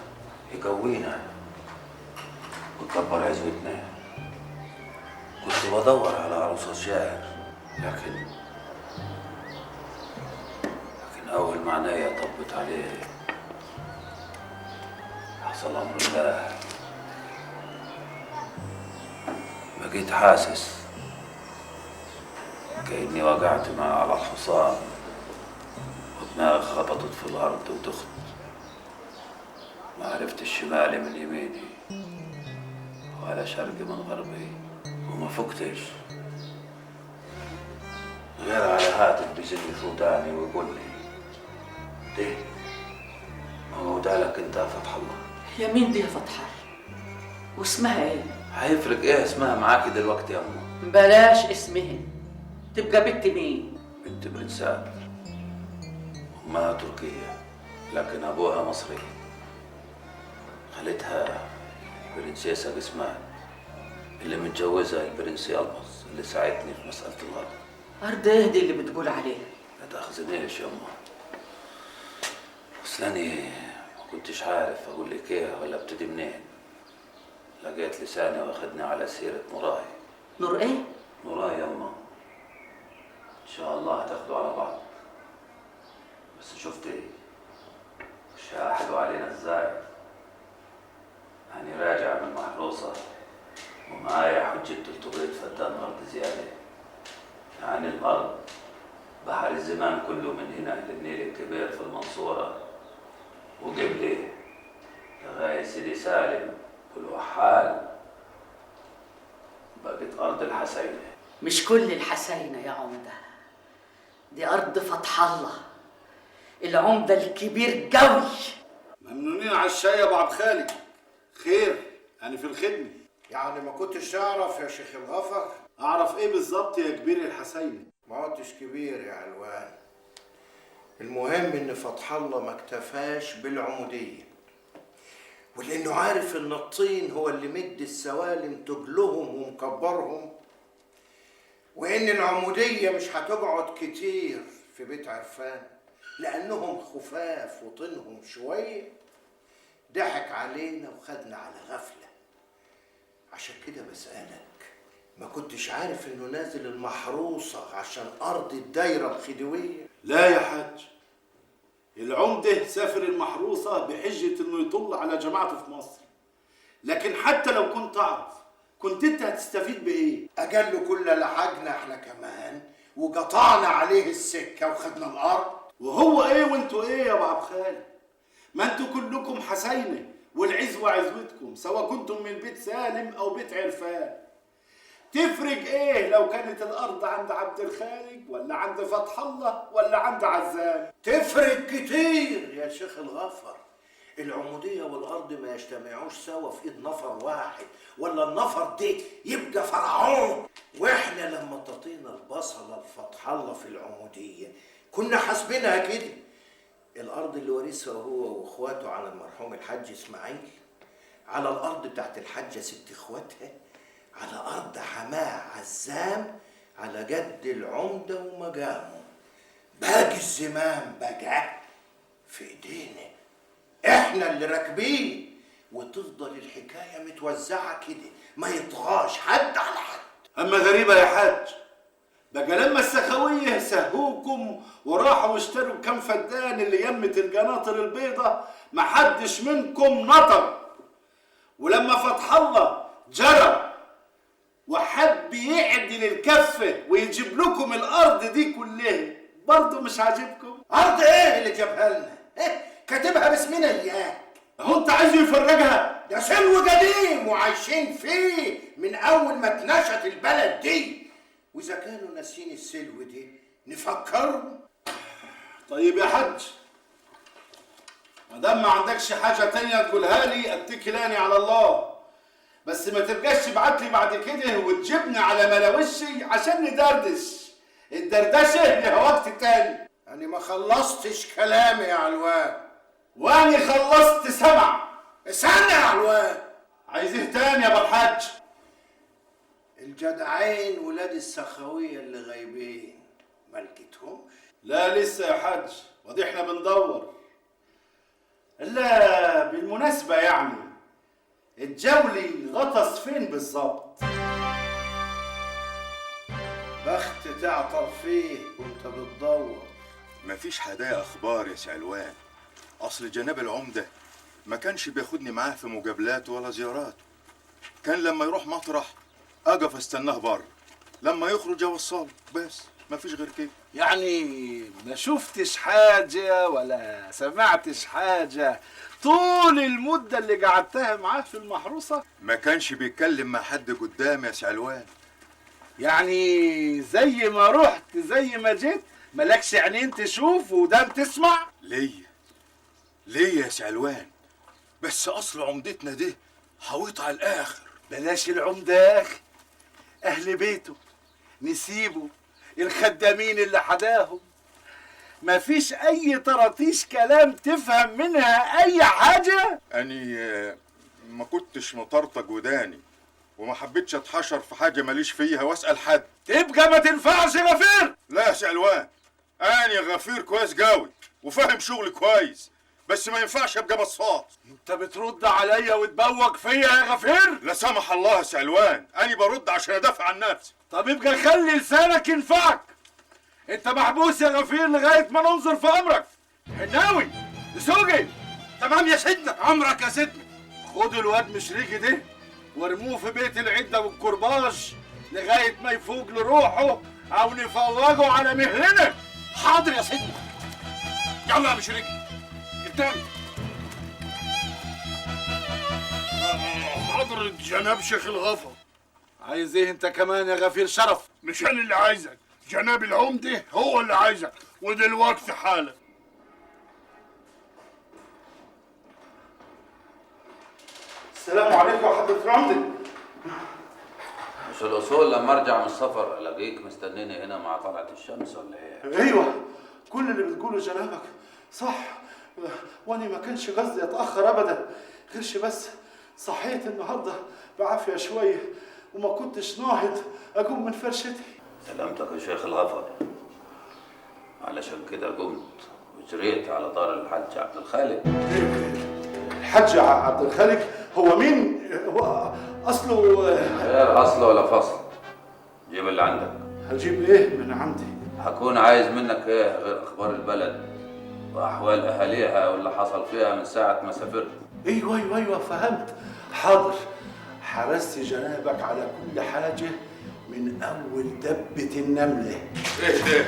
[SPEAKER 1] يقوينا ويكبر عزوتنا. كنت بدور على عروسة شاعر، لكن أول ما عينيا طبت عليه حصل أمر الله. بقيت حاسس كأني وقعت معاه على الحصان ودماغي خبطت في الأرض ودخت. ما عرفت الشمالي من يميني ولا شرقي من غربي، وما فقتش غير على هاتف بيزني فوداني ويقول لي ده هو ده لك انت يا فتح الله.
[SPEAKER 8] يا مين دي يا فتح الله؟ واسمها ايه؟
[SPEAKER 1] هيفرق ايه اسمها معاكي دلوقتي يا امه؟
[SPEAKER 8] بلاش اسمهن، تبقى بنت مين؟
[SPEAKER 1] بنت برنسات. امها تركية لكن ابوها مصري. خالتها برنسيسة جسمان اللي متجوزها البرنس يلمص اللي ساعدني في مسألة الغرب.
[SPEAKER 8] أرض ايه دي اللي بتقول عليها؟
[SPEAKER 1] لا تاخذنيش يا امه، اصل أنا ما كنتش عارف اقول لك ايه ولا ابتدي منين. لقيت لساني واخدني على سيرة نوراي.
[SPEAKER 8] نور ايه؟
[SPEAKER 1] نوراي يا امه، ان شاء الله هتاخدوا على بعض. بس شفتي شاحدوا علينا ازاي؟ أنا راجع من محروسة ومعايا حجة 300 فدان أرض زيادة. يعني الأرض بحر الزمان كله من هنا للنيل الكبير في المنصورة وقبلي لغاية سيدي سالم والوحال. بقت أرض الحسينة.
[SPEAKER 8] مش كل الحسينة يا عمدة، دي أرض فتح الله العمدة الكبير قوي.
[SPEAKER 2] ممنونين على الشاي يا ابو عبد خالد. خير، يعني في الخدمة.
[SPEAKER 10] يعني ما كنتش تعرف يا شيخ الغفر؟
[SPEAKER 2] اعرف ايه بالظبط يا كبير الحسيني؟
[SPEAKER 10] ما عدتش كبير يا علوان. المهم ان فتح الله ما اكتفاش بالعمودية، ولانه عارف ان الطين هو اللي مد السوالم تجلهم ومكبرهم، وان العمودية مش هتقعد كتير في بيت عرفان لانهم خفاف وطينهم شوية. ضحك علينا وخدنا على غفلة. عشان كده بسألك، ما كنتش عارف انه نازل المحروسة عشان ارض الدايرة الخديوية؟
[SPEAKER 2] لا يا حاج، العمدة سافر المحروسة بحجة انه يطل على جماعته في مصر. لكن حتى لو كنت اعرف كنت انت هتستفيد بايه؟
[SPEAKER 10] اجل كل لحاجنا احنا كمان وقطعنا عليه السكة وخدنا الارض.
[SPEAKER 2] وهو ايه وانتوا ايه يا ابو عبد خالد؟ ما انتوا كلكم حسينة والعزوة عزوتكم، سواء كنتم من بيت سالم او بيت عرفان. تفرق ايه لو كانت الارض عند عبد الخالق ولا عند فتح الله ولا عند عزام؟
[SPEAKER 10] تفرق كتير يا شيخ الغفر. العمودية والأرض ما يجتمعوش سوا في إيد نفر واحد، ولا النفر دي يبقى فرعون. وإحنا لما تطينا البصلة لفتح الله في العمودية كنا حاسبينها كده. الأرض اللي ورثها هو وإخواته على المرحوم الحاج إسماعيل، على الأرض بتاعت الحاجة ست إخواتها، على أرض حماه عزام، على جد العمدة ومجامه. باقي الزمام بقى في إيدينا، احنا اللي راكبين، وتفضل الحكايه متوزعه كده، ما يطغاش حد على حد.
[SPEAKER 2] اما غريبه يا حاج، بقى لما السخاويه سهوكم وراحوا اشتروا كم فدان اللي يمت القناطر البيضة ما حدش منكم نطق، ولما فتح الله جرى وحب يعدل الكفه ويجيب لكم الارض دي كلها برضه مش عاجبكم.
[SPEAKER 10] ارض ايه اللي جابها لنا؟ كاتبها باسمنا اياك.
[SPEAKER 2] هو انت عايزه يفرجها؟
[SPEAKER 10] ده سلو قديم وعايشين فيه من اول ما اتنشت البلد دي، واذا كانوا ناسين السلو دي نفكرهم.
[SPEAKER 2] طيب يا حج، ما دام ما عندكش حاجه تانية تقولها لي اتكلاني على الله، بس ما تبقاش تبعت لي بعد كده وتجيبني على ملاوشي عشان ندردش. الدردشه لها وقت تاني.
[SPEAKER 10] أنا ما خلصتش كلامي يا علوان.
[SPEAKER 2] واني خلصت سمع.
[SPEAKER 10] استنى يا علوان.
[SPEAKER 2] عايز ايه تاني يا ابو الحاج؟
[SPEAKER 10] الجدعين ولاد السخاويه اللي غايبين ما لقيتهمش؟
[SPEAKER 2] لا لسه يا حاج، ودي احنا بندور. الا بالمناسبه يعني الجولي غطس فين بالظبط؟
[SPEAKER 10] بخت تعطر فيه وانت بتدور.
[SPEAKER 13] مفيش حدايا اخبار يا سعلوان. اصل جناب العمده ما كانش بياخدني معاه في مجابلات ولا زيارات، كان لما يروح مطرح اقف استناه بره، لما يخرج اوصله بس، مفيش غير كده.
[SPEAKER 2] يعني ما شفتش حاجه ولا سمعتش حاجه طول المده اللي قعدتها معاه في المحروسه؟
[SPEAKER 13] ما كانش بيتكلم مع حد قدامي يا سعلوان.
[SPEAKER 2] يعني زي ما رحت زي ما جيت، مالكش عينين تشوف ودان تسمع؟
[SPEAKER 13] ليه يا سعلوان؟ بس اصل عمدتنا دي حويط على الاخر.
[SPEAKER 2] بلاش العمده يا اخي، اهل بيته نسيبه، الخدامين اللي حداهم، مفيش اي طراطيش كلام تفهم منها اي حاجه.
[SPEAKER 13] اني ما كنتش مطرطق وداني وما حبيتش اتحشر في حاجه ماليش فيها واسال حد.
[SPEAKER 2] تبقى ما تنفعش غفير.
[SPEAKER 13] لا يا سعلوان، انا غفير كويس قوي وفاهم شغلي كويس، بس ما ينفعش ابقى بصاص.
[SPEAKER 2] انت بترد عليا وتبوق فيا يا غفير؟
[SPEAKER 13] لا سمح الله يا سعلوان، انا برد عشان ادافع عن نفسي.
[SPEAKER 2] طب يبقى خلي لسانك ينفعك. انت محبوس يا غفير لغايه ما ننظر في امرك. حناوي دسوقي.
[SPEAKER 10] تمام يا سيدنا.
[SPEAKER 2] امرك يا سيدنا. خدوا الواد مشريكي ده وارموه في بيت العده والكرباج لغايه ما يفوق لروحه او نفوجه على مهلنا.
[SPEAKER 10] حاضر يا سيدنا.
[SPEAKER 13] يلا يا مشريكي قدامي.
[SPEAKER 5] حضرة جناب شيخ الغفر.
[SPEAKER 2] عايز ايه انت كمان يا غفير شرف؟
[SPEAKER 5] مش انا اللي عايزك، جناب العمده هو اللي عايزك، ودلوقتي حالا.
[SPEAKER 2] السلام عليكم يا حضرة العمده.
[SPEAKER 1] مش الاصول لما ارجع من السفر الاقيك مستنيني هنا مع طلعة الشمس ولا ايه؟
[SPEAKER 2] ايوه، كل اللي بتقوله جنابك صح، وانا ما كانش قصدي اتاخر ابدا، غيرش بس صحيت النهارده بعافيه شويه وما كنتش ناهض اقوم من فرشتي.
[SPEAKER 1] سلامتك يا شيخ الغفر. علشان كده قمت وجريت على دار الحاج عبد الخالق.
[SPEAKER 2] الحاج عبد الخالق هو مين؟ هو اصله
[SPEAKER 1] غير اصله ولا فصل. جيب اللي عندك.
[SPEAKER 2] هجيب ايه من عندي؟
[SPEAKER 1] هكون عايز منك ايه غير اخبار البلد واحوال اهاليها واللي حصل فيها من ساعه ما سافرت.
[SPEAKER 2] ايوه فهمت. حاضر، حرست جنابك على كل حاجه من اول دبه النمله.
[SPEAKER 13] ايه ده؟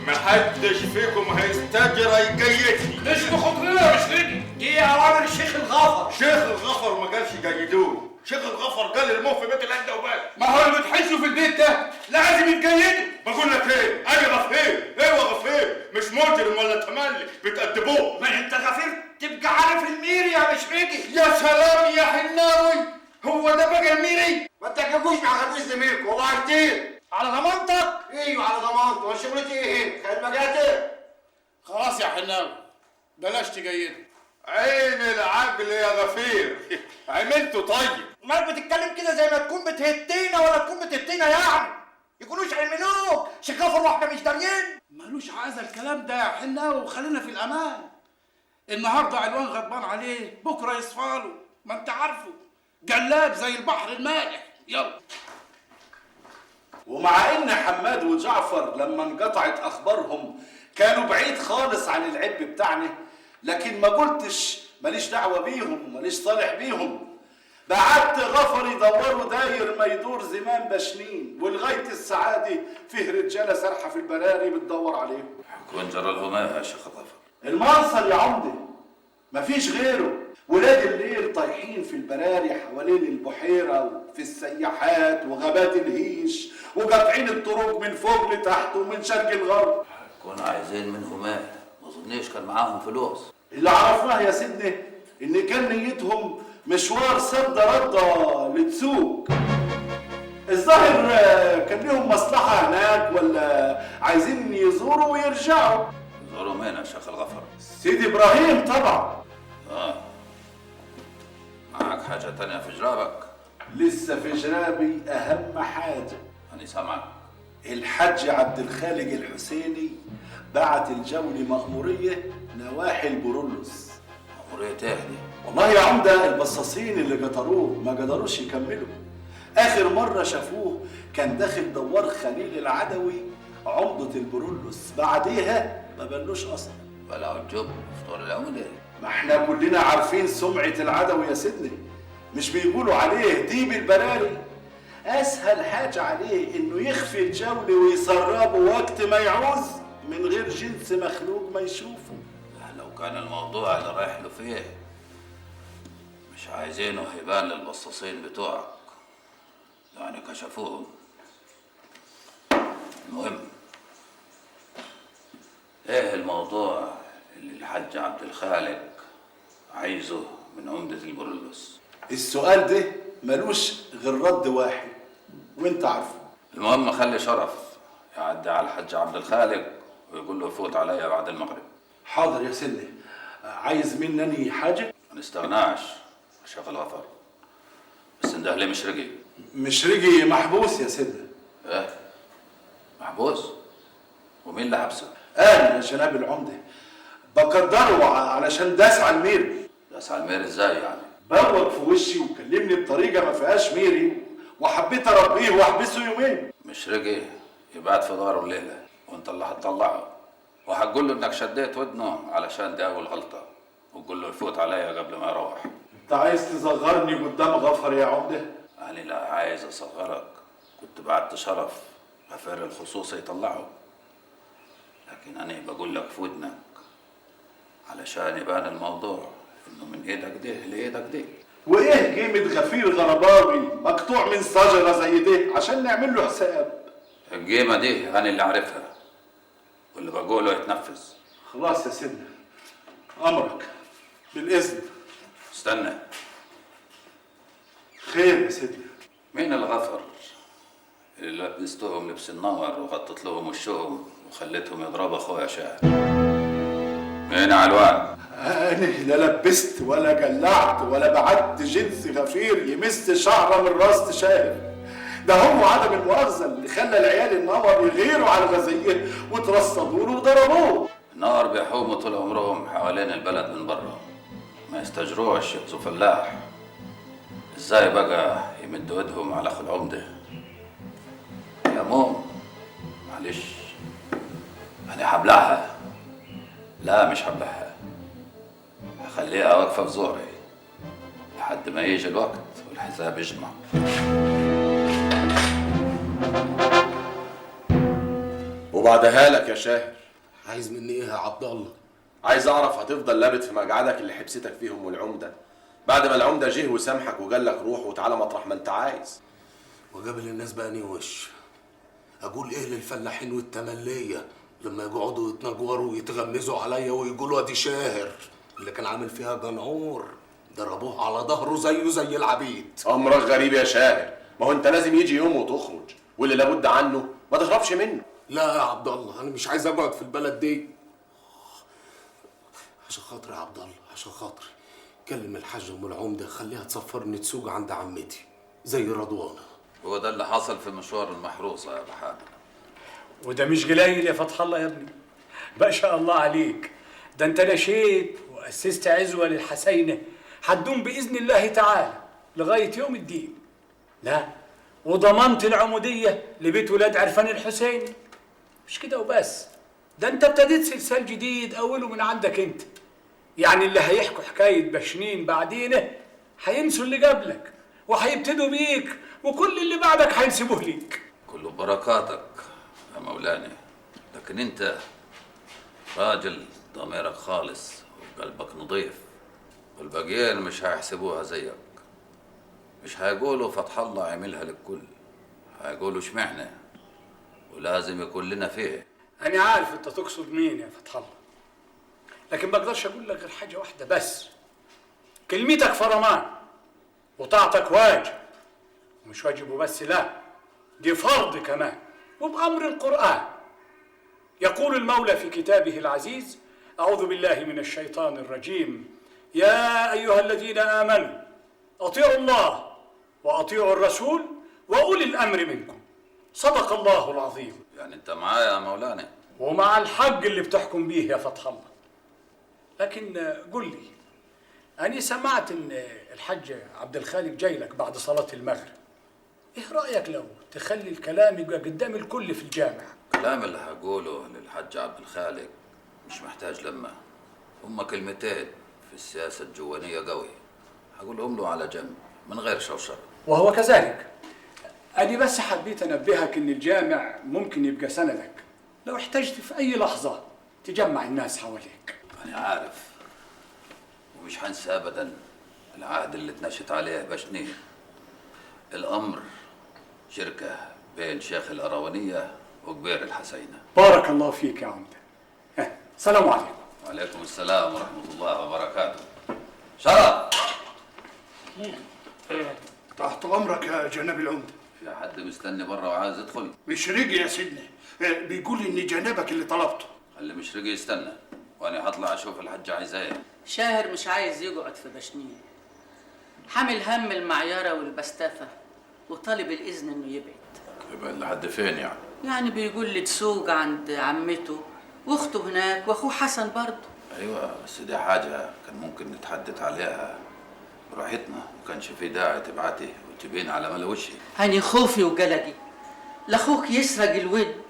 [SPEAKER 13] محدش فيكم هيستجرى يجيدني.
[SPEAKER 10] مش بخطرنا يا مشريكي، دي اوامر الشيخ الغفر.
[SPEAKER 13] شيخ الغفر ما قالش جيدوه، شيخ الغفر قال ارموه في بيت العده وبس.
[SPEAKER 10] ما هو اللي بتحسوا
[SPEAKER 5] يقعدوا في البيت ده لازم يتجيدوا. بقول لك ايه، انا غفير. ايوه غفير، مش مجرم ولا تملي بتأدبوه.
[SPEAKER 7] ما انت غفير تبقى عارف الميري يا مشرقي.
[SPEAKER 5] يا سلام يا حناوي، هو ده بقى الميري؟
[SPEAKER 10] ما تحكوش مع خبيث زميلكم، هو كتير.
[SPEAKER 7] على ضمانتك؟
[SPEAKER 10] ايوه على ضمانته، وشغلتي ايه؟ خدمجاتي.
[SPEAKER 5] خلاص يا حناوي بلاش تجيدوا. عين العقل يا غفير. عملته طيب.
[SPEAKER 7] مالك بتتكلم كده زي ما تكون بتهتينا ولا تكون بتهتينا يعني؟ يكونوش عملوك شكافر واحنا مش داريين.
[SPEAKER 5] مالوش عايز الكلام ده يا حناوي، وخلينا في الامان. النهارده علوان غضبان عليه، بكره يصفاله، ما انت عارفه جلاب زي البحر المالح. يلا.
[SPEAKER 2] ومع ان حماد وجعفر لما انقطعت اخبارهم كانوا بعيد خالص عن العب بتاعنا، لكن ما قلتش ماليش دعوه بيهم، ماليش صالح بيهم. بعت غفر يدوروا داير ما يدور زمان بشنين، ولغايه السعاده فيه رجاله سارحه في البراري بتدور عليهم.
[SPEAKER 1] كون جرى لهم ايه يا شيخ غفر؟
[SPEAKER 2] المنصر يا عمده مفيش غيره. ولاد الليل طايحين في البراري حوالين البحيره وفي السياحات وغابات الهيش، وقاطعين الطرق من فوق لتحت ومن شرق الغرب.
[SPEAKER 1] كانوا عايزين منهم ايه؟ ما اظنيش كان معاهم فلوس.
[SPEAKER 2] اللي عرفناه يا سيدنا ان كان نيتهم مشوار صد رده لتسوق. الظاهر كان لهم مصلحه هناك، ولا عايزين يزوروا ويرجعوا.
[SPEAKER 1] يزوروا مين يا شيخ الغفر؟
[SPEAKER 2] سيدي ابراهيم طبعا.
[SPEAKER 1] معك حاجه تانية في جرابك؟
[SPEAKER 2] لسه في جرابي اهم حاجه.
[SPEAKER 1] أنا سامعك.
[SPEAKER 2] الحاج عبد الخالق الحسيني بعت الجولة مأمورية نواحي البرولوس.
[SPEAKER 1] مأمورية ايه دي؟
[SPEAKER 2] والله يا عمدة البصاصين اللي قطروه ما قدروش يكملوا. آخر مرة شافوه كان داخل دوار خليل العدوي عمدة البرولوس، بعديها ما بلوش أصلا.
[SPEAKER 1] بلعوا الجب فطور العمدة.
[SPEAKER 2] ما احنا كلنا عارفين سمعة العدوي يا سيدنا، مش بيقولوا عليه ديب البراري؟ اسهل حاجه عليه انه يخفي الجوله ويسربه وقت ما يعوز من غير جنس مخلوق ما يشوفه.
[SPEAKER 1] لو كان الموضوع اللي رايح له فيه مش عايزينه يبان للبصاصين بتوعك، يعني كشفوهم. المهم ايه الموضوع اللي الحاج عبد الخالق عايزه من عمدة البرولوس؟
[SPEAKER 2] السؤال ده ملوش غير رد واحد وانت عارفه.
[SPEAKER 1] المهم خلي شرف يعدي على الحاج عبد الخالق ويقول له فوت عليا بعد المغرب.
[SPEAKER 2] حاضر يا سيدي. عايز مني حاجه؟
[SPEAKER 1] ما نستغناش يا شيخ الغفر، بس انده لي مشرقي.
[SPEAKER 2] مشرقي محبوس يا سيدي.
[SPEAKER 1] ايه محبوس؟ ومين اللي حبسه؟
[SPEAKER 2] انا يا جناب العمده بقدره علشان داس على الميري.
[SPEAKER 1] داس على الميري ازاي يعني؟
[SPEAKER 2] بوق في وشي وكلمني بطريقه ما فيهاش ميري، وحبيت اربيه واحبسه يومين.
[SPEAKER 1] مشرقي يبعت في داره الليله وانت اللي هتطلعه، وهتقول له انك شديت ودنه علشان دي اول غلطه، وتقول له يفوت عليا قبل ما يروح.
[SPEAKER 2] انت عايز تصغرني قدام غفر يا عمده؟
[SPEAKER 1] انا لا عايز اصغرك، كنت بعت شرف غفير الخصوص يطلعه، لكن انا بقول لك في ودنك علشان يبان الموضوع انه من ايدك دي لايدك دي.
[SPEAKER 2] وايه قيمه غفير غرباوي مقطوع من شجره زي دي عشان نعمل له حساب؟
[SPEAKER 1] القيمه دي انا اللي عارفها واللي بقوله يتنفذ.
[SPEAKER 2] خلاص يا سيدنا، امرك بالاذن.
[SPEAKER 1] استنى.
[SPEAKER 2] خير يا سيدنا.
[SPEAKER 1] مين الغفر اللي لبستهم لبس النار وغطت لهم وشهم وخليتهم يضربوا اخويا شاهر؟ مين علوان؟
[SPEAKER 2] أنا لا لبست ولا قلعت ولا بعت جنس غفير يمس شعره من راس شاهر. ده هو عدم المؤاخذه اللي خلى العيال النور يغيروا على الغزيه وترصدوا له وضربوه.
[SPEAKER 1] النار بيحوموا طول عمرهم حوالين البلد من بره، ما يستجروش يغزوا فلاح. ازاي بقى يمدوا ايدهم على اخو العمده؟ يا موم معلش انا هبلعها. لا مش هبلعها، هخليها واقفه في زوري لحد ما يجي الوقت والحساب يجمع.
[SPEAKER 4] وبعدها لك يا شاهر.
[SPEAKER 5] عايز مني ايه يا عبد الله؟
[SPEAKER 4] عايز اعرف هتفضل لابت في مقعدك اللي حبستك فيهم والعمده بعد ما العمده جه وسامحك وقال لك روح وتعالى مطرح ما انت عايز؟
[SPEAKER 12] وقابل الناس بأني وش اقول ايه للفلاحين والتمليه لما يقعدوا يتنجوروا ويتغمزوا عليا ويقولوا ادي شاهر اللي كان عامل فيها جنعور ضربوه على ظهره زيه زي العبيد.
[SPEAKER 4] امرك غريب يا شاهر، ما هو انت لازم يجي يوم وتخرج، واللي لابد عنه ما تهربش منه.
[SPEAKER 12] لا يا عبد الله، انا مش عايز اقعد في البلد دي. عشان خاطري يا عبد الله، عشان خاطري كلم الحاجه ام العمده خليها تسفرني تسوق عند عمتي زي رضوانه.
[SPEAKER 1] هو ده اللي حصل في مشوار المحروسه يا ابو حامد.
[SPEAKER 3] وده مش قليل يا فتح الله يا ابني، ما شاء الله عليك. ده انت نشيت واسست عزوه للحسينه هتدوم باذن الله تعالى لغايه يوم الدين. لا، وضمنت العموديه لبيت ولاد عرفان الحسيني. مش كده وبس، ده انت ابتديت سلسال جديد اوله من عندك انت. يعني اللي هيحكوا حكايه بشنين بعدينه هينسوا اللي قبلك وهيبتدوا بيك، وكل اللي بعدك هينسبوه ليك.
[SPEAKER 1] كله بركاتك يا مولانا، لكن انت راجل ضميرك خالص وقلبك نظيف، والباقيين مش هيحسبوها زيك. مش هيقولوا فتح الله عملها للكل، هيقولوا اشمعنى ولازم يكون لنا فيه.
[SPEAKER 3] انا عارف انت تقصد مين يا فتح الله، لكن ما اقدرش اقول لك غير حاجه واحده بس. كلمتك فرمان وطاعتك واجب، ومش واجب وبس، لا دي فرض كمان، وبأمر القرآن. يقول المولى في كتابه العزيز: أعوذ بالله من الشيطان الرجيم، يا أيها الذين آمنوا أطيعوا الله وأطيعوا الرسول وأولي الأمر منكم. صدق الله العظيم.
[SPEAKER 1] يعني انت معايا يا مولانا؟
[SPEAKER 3] ومع الحق اللي بتحكم بيه يا فتح الله. لكن قل لي، أنا سمعت إن الحاج عبد الخالق جاي لك بعد صلاة المغرب. إيه رأيك لو تخلي الكلام يبقى قدام الكل في الجامع؟
[SPEAKER 1] الكلام اللي هقوله للحاج عبد الخالق مش محتاج لما، هما كلمتين في السياسة الجوانية قوي، هقولهم له على جنب من غير شوشرة.
[SPEAKER 3] وهو كذلك. أنا بس حبيت أنبهك إن الجامع ممكن يبقى سندك لو احتجت في أي لحظة تجمع الناس حواليك.
[SPEAKER 1] أنا عارف، ومش هنسى أبدا العهد اللي اتنشت عليه بشنين. الأمر شركة بين شيخ الأراونية وكبير الحسينة.
[SPEAKER 3] بارك الله فيك يا عمدة. السلام عليكم.
[SPEAKER 1] وعليكم السلام ورحمة الله وبركاته. شرف.
[SPEAKER 5] تحت امرك يا جناب العمده.
[SPEAKER 1] في حد مستني بره وعايز يدخل؟
[SPEAKER 5] مشرقي يا سيدنا بيقول ان جنابك اللي طلبته.
[SPEAKER 1] خلي مشرقي يستنى، وانا هطلع اشوف الحاج عايزاه ايه.
[SPEAKER 8] شاهر مش عايز يقعد في بشنين، حامل هم المعيارة والبستافة وطالب الإذن إنه يبعد.
[SPEAKER 1] يبقى لحد فين يعني؟
[SPEAKER 8] يعني بيقول لي تسوق عند عمته واخته هناك واخوه حسن برضه.
[SPEAKER 1] ايوه، بس دي حاجه كان ممكن نتحدث عليها براحتنا، ما كانش في داعي تبعتي وتبين على ملا وشي.
[SPEAKER 8] هاني خوفي وقلقي لاخوك يسرق الود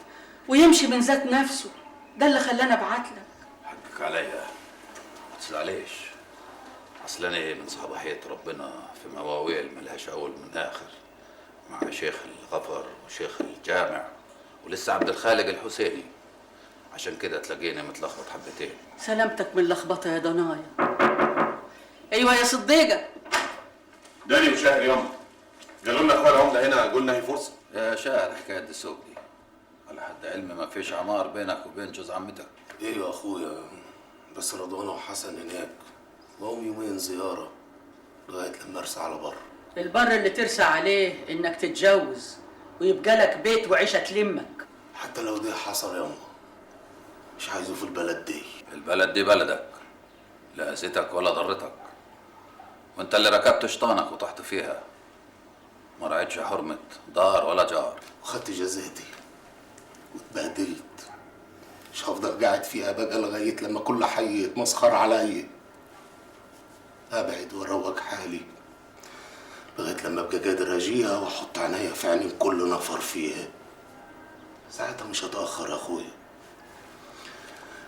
[SPEAKER 8] ويمشي من ذات نفسه، ده اللي خلاني ابعت لك.
[SPEAKER 1] حقك عليا، ما تزعليش، اصل انا من صباحيه ربنا في مواويل ملهاش اول من اخر، مع شيخ الغفر وشيخ الجامع ولسه عبد الخالق الحسيني، عشان كده تلاقيني متلخبط حبتين.
[SPEAKER 8] سلامتك من اللخبطه يا ضنايا. ايوه يا صديقه.
[SPEAKER 4] داني وشاهر ياما قالوا لنا اخويا العمده هنا، قلنا هي فرصه.
[SPEAKER 1] يا شاهر، حكايه السوق دي على حد علمي ما فيش عمار بينك وبين جوز عمتك.
[SPEAKER 12] ايه يا اخويا، بس رضوانه وحسن هناك وهم يومين زياره لغايه لما ارسى على بر.
[SPEAKER 8] البر اللي ترسى عليه انك تتجوز ويبقى لك بيت وعيشه تلمك.
[SPEAKER 12] حتى لو ده حصل ياما مش عايزه في البلد دي.
[SPEAKER 1] البلد دي بلدك، لا اذتك ولا ضرتك، وانت اللي ركبت شطانك وطحت فيها، ما رعيتش حرمه دار ولا جار.
[SPEAKER 12] وخدت جزاتي واتبهدلت، مش هفضل قاعد فيها بقى لغايه لما كل حي يتمسخر عليا. ابعد واروج حالي لغايه لما ابقى قادر اجيها واحط عينيا في عينين كل نفر فيها. ساعتها مش هتاخر يا اخويا.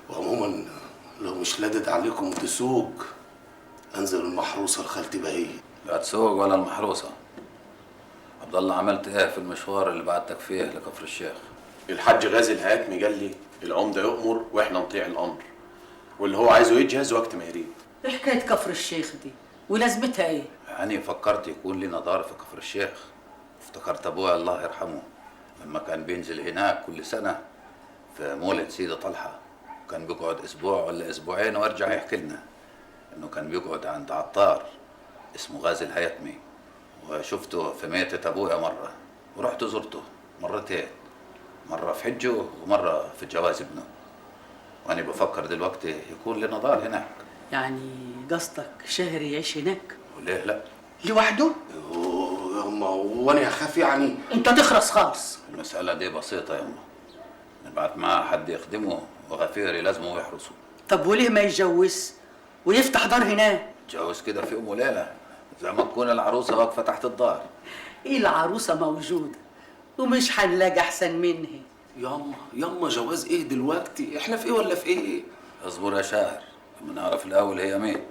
[SPEAKER 12] وعموما لو مش لادد عليكم تسوق، انزل المحروسه لخالتي بهيه.
[SPEAKER 1] لا تسوق ولا المحروسه. عبد الله، عملت ايه في المشوار اللي بعتك فيه لكفر الشيخ؟
[SPEAKER 4] الحاج غازي الهاتمي قال لي العمده يؤمر واحنا نطيع الامر، واللي هو عايزه يجهز وقت ما يريد.
[SPEAKER 8] ايه حكايه كفر الشيخ دي ولازمتها ايه؟
[SPEAKER 1] يعني فكرت يكون لنا دار في كفر الشيخ؟ افتكرت ابويا الله يرحمه لما كان بينزل هناك كل سنه في مولد سيدي طلحه، كان بيقعد اسبوع ولا اسبوعين ويرجع يحكي لنا انه كان بيقعد عند عطار اسمه غازي الهيتمي، وشفته في ميتة ابويا مره، ورحت زرته مرتين، مره في حجه ومره في جواز ابنه، وانا بفكر دلوقتي يكون لنا دار هناك.
[SPEAKER 8] يعني قصدك شاهر يعيش هناك؟
[SPEAKER 1] وليه لا؟
[SPEAKER 8] لوحده؟
[SPEAKER 12] يما وانا اخاف يعني
[SPEAKER 8] انت تخرس خالص.
[SPEAKER 1] المسألة دي بسيطة يا أمه، نبعت معاه حد يخدمه وغفير لازمه ويحرسه.
[SPEAKER 8] طب وليه ما يتجوز ويفتح دار هناك؟
[SPEAKER 1] يتجوز كده في يوم وليلة زي ما تكون العروسة واقفة تحت الدار.
[SPEAKER 8] ايه العروسة موجودة ومش هنلاقي أحسن منها.
[SPEAKER 12] يما جواز ايه دلوقتي؟ احنا في ايه ولا في ايه؟
[SPEAKER 1] اصبر يا شاهر لما نعرف الأول هي مين.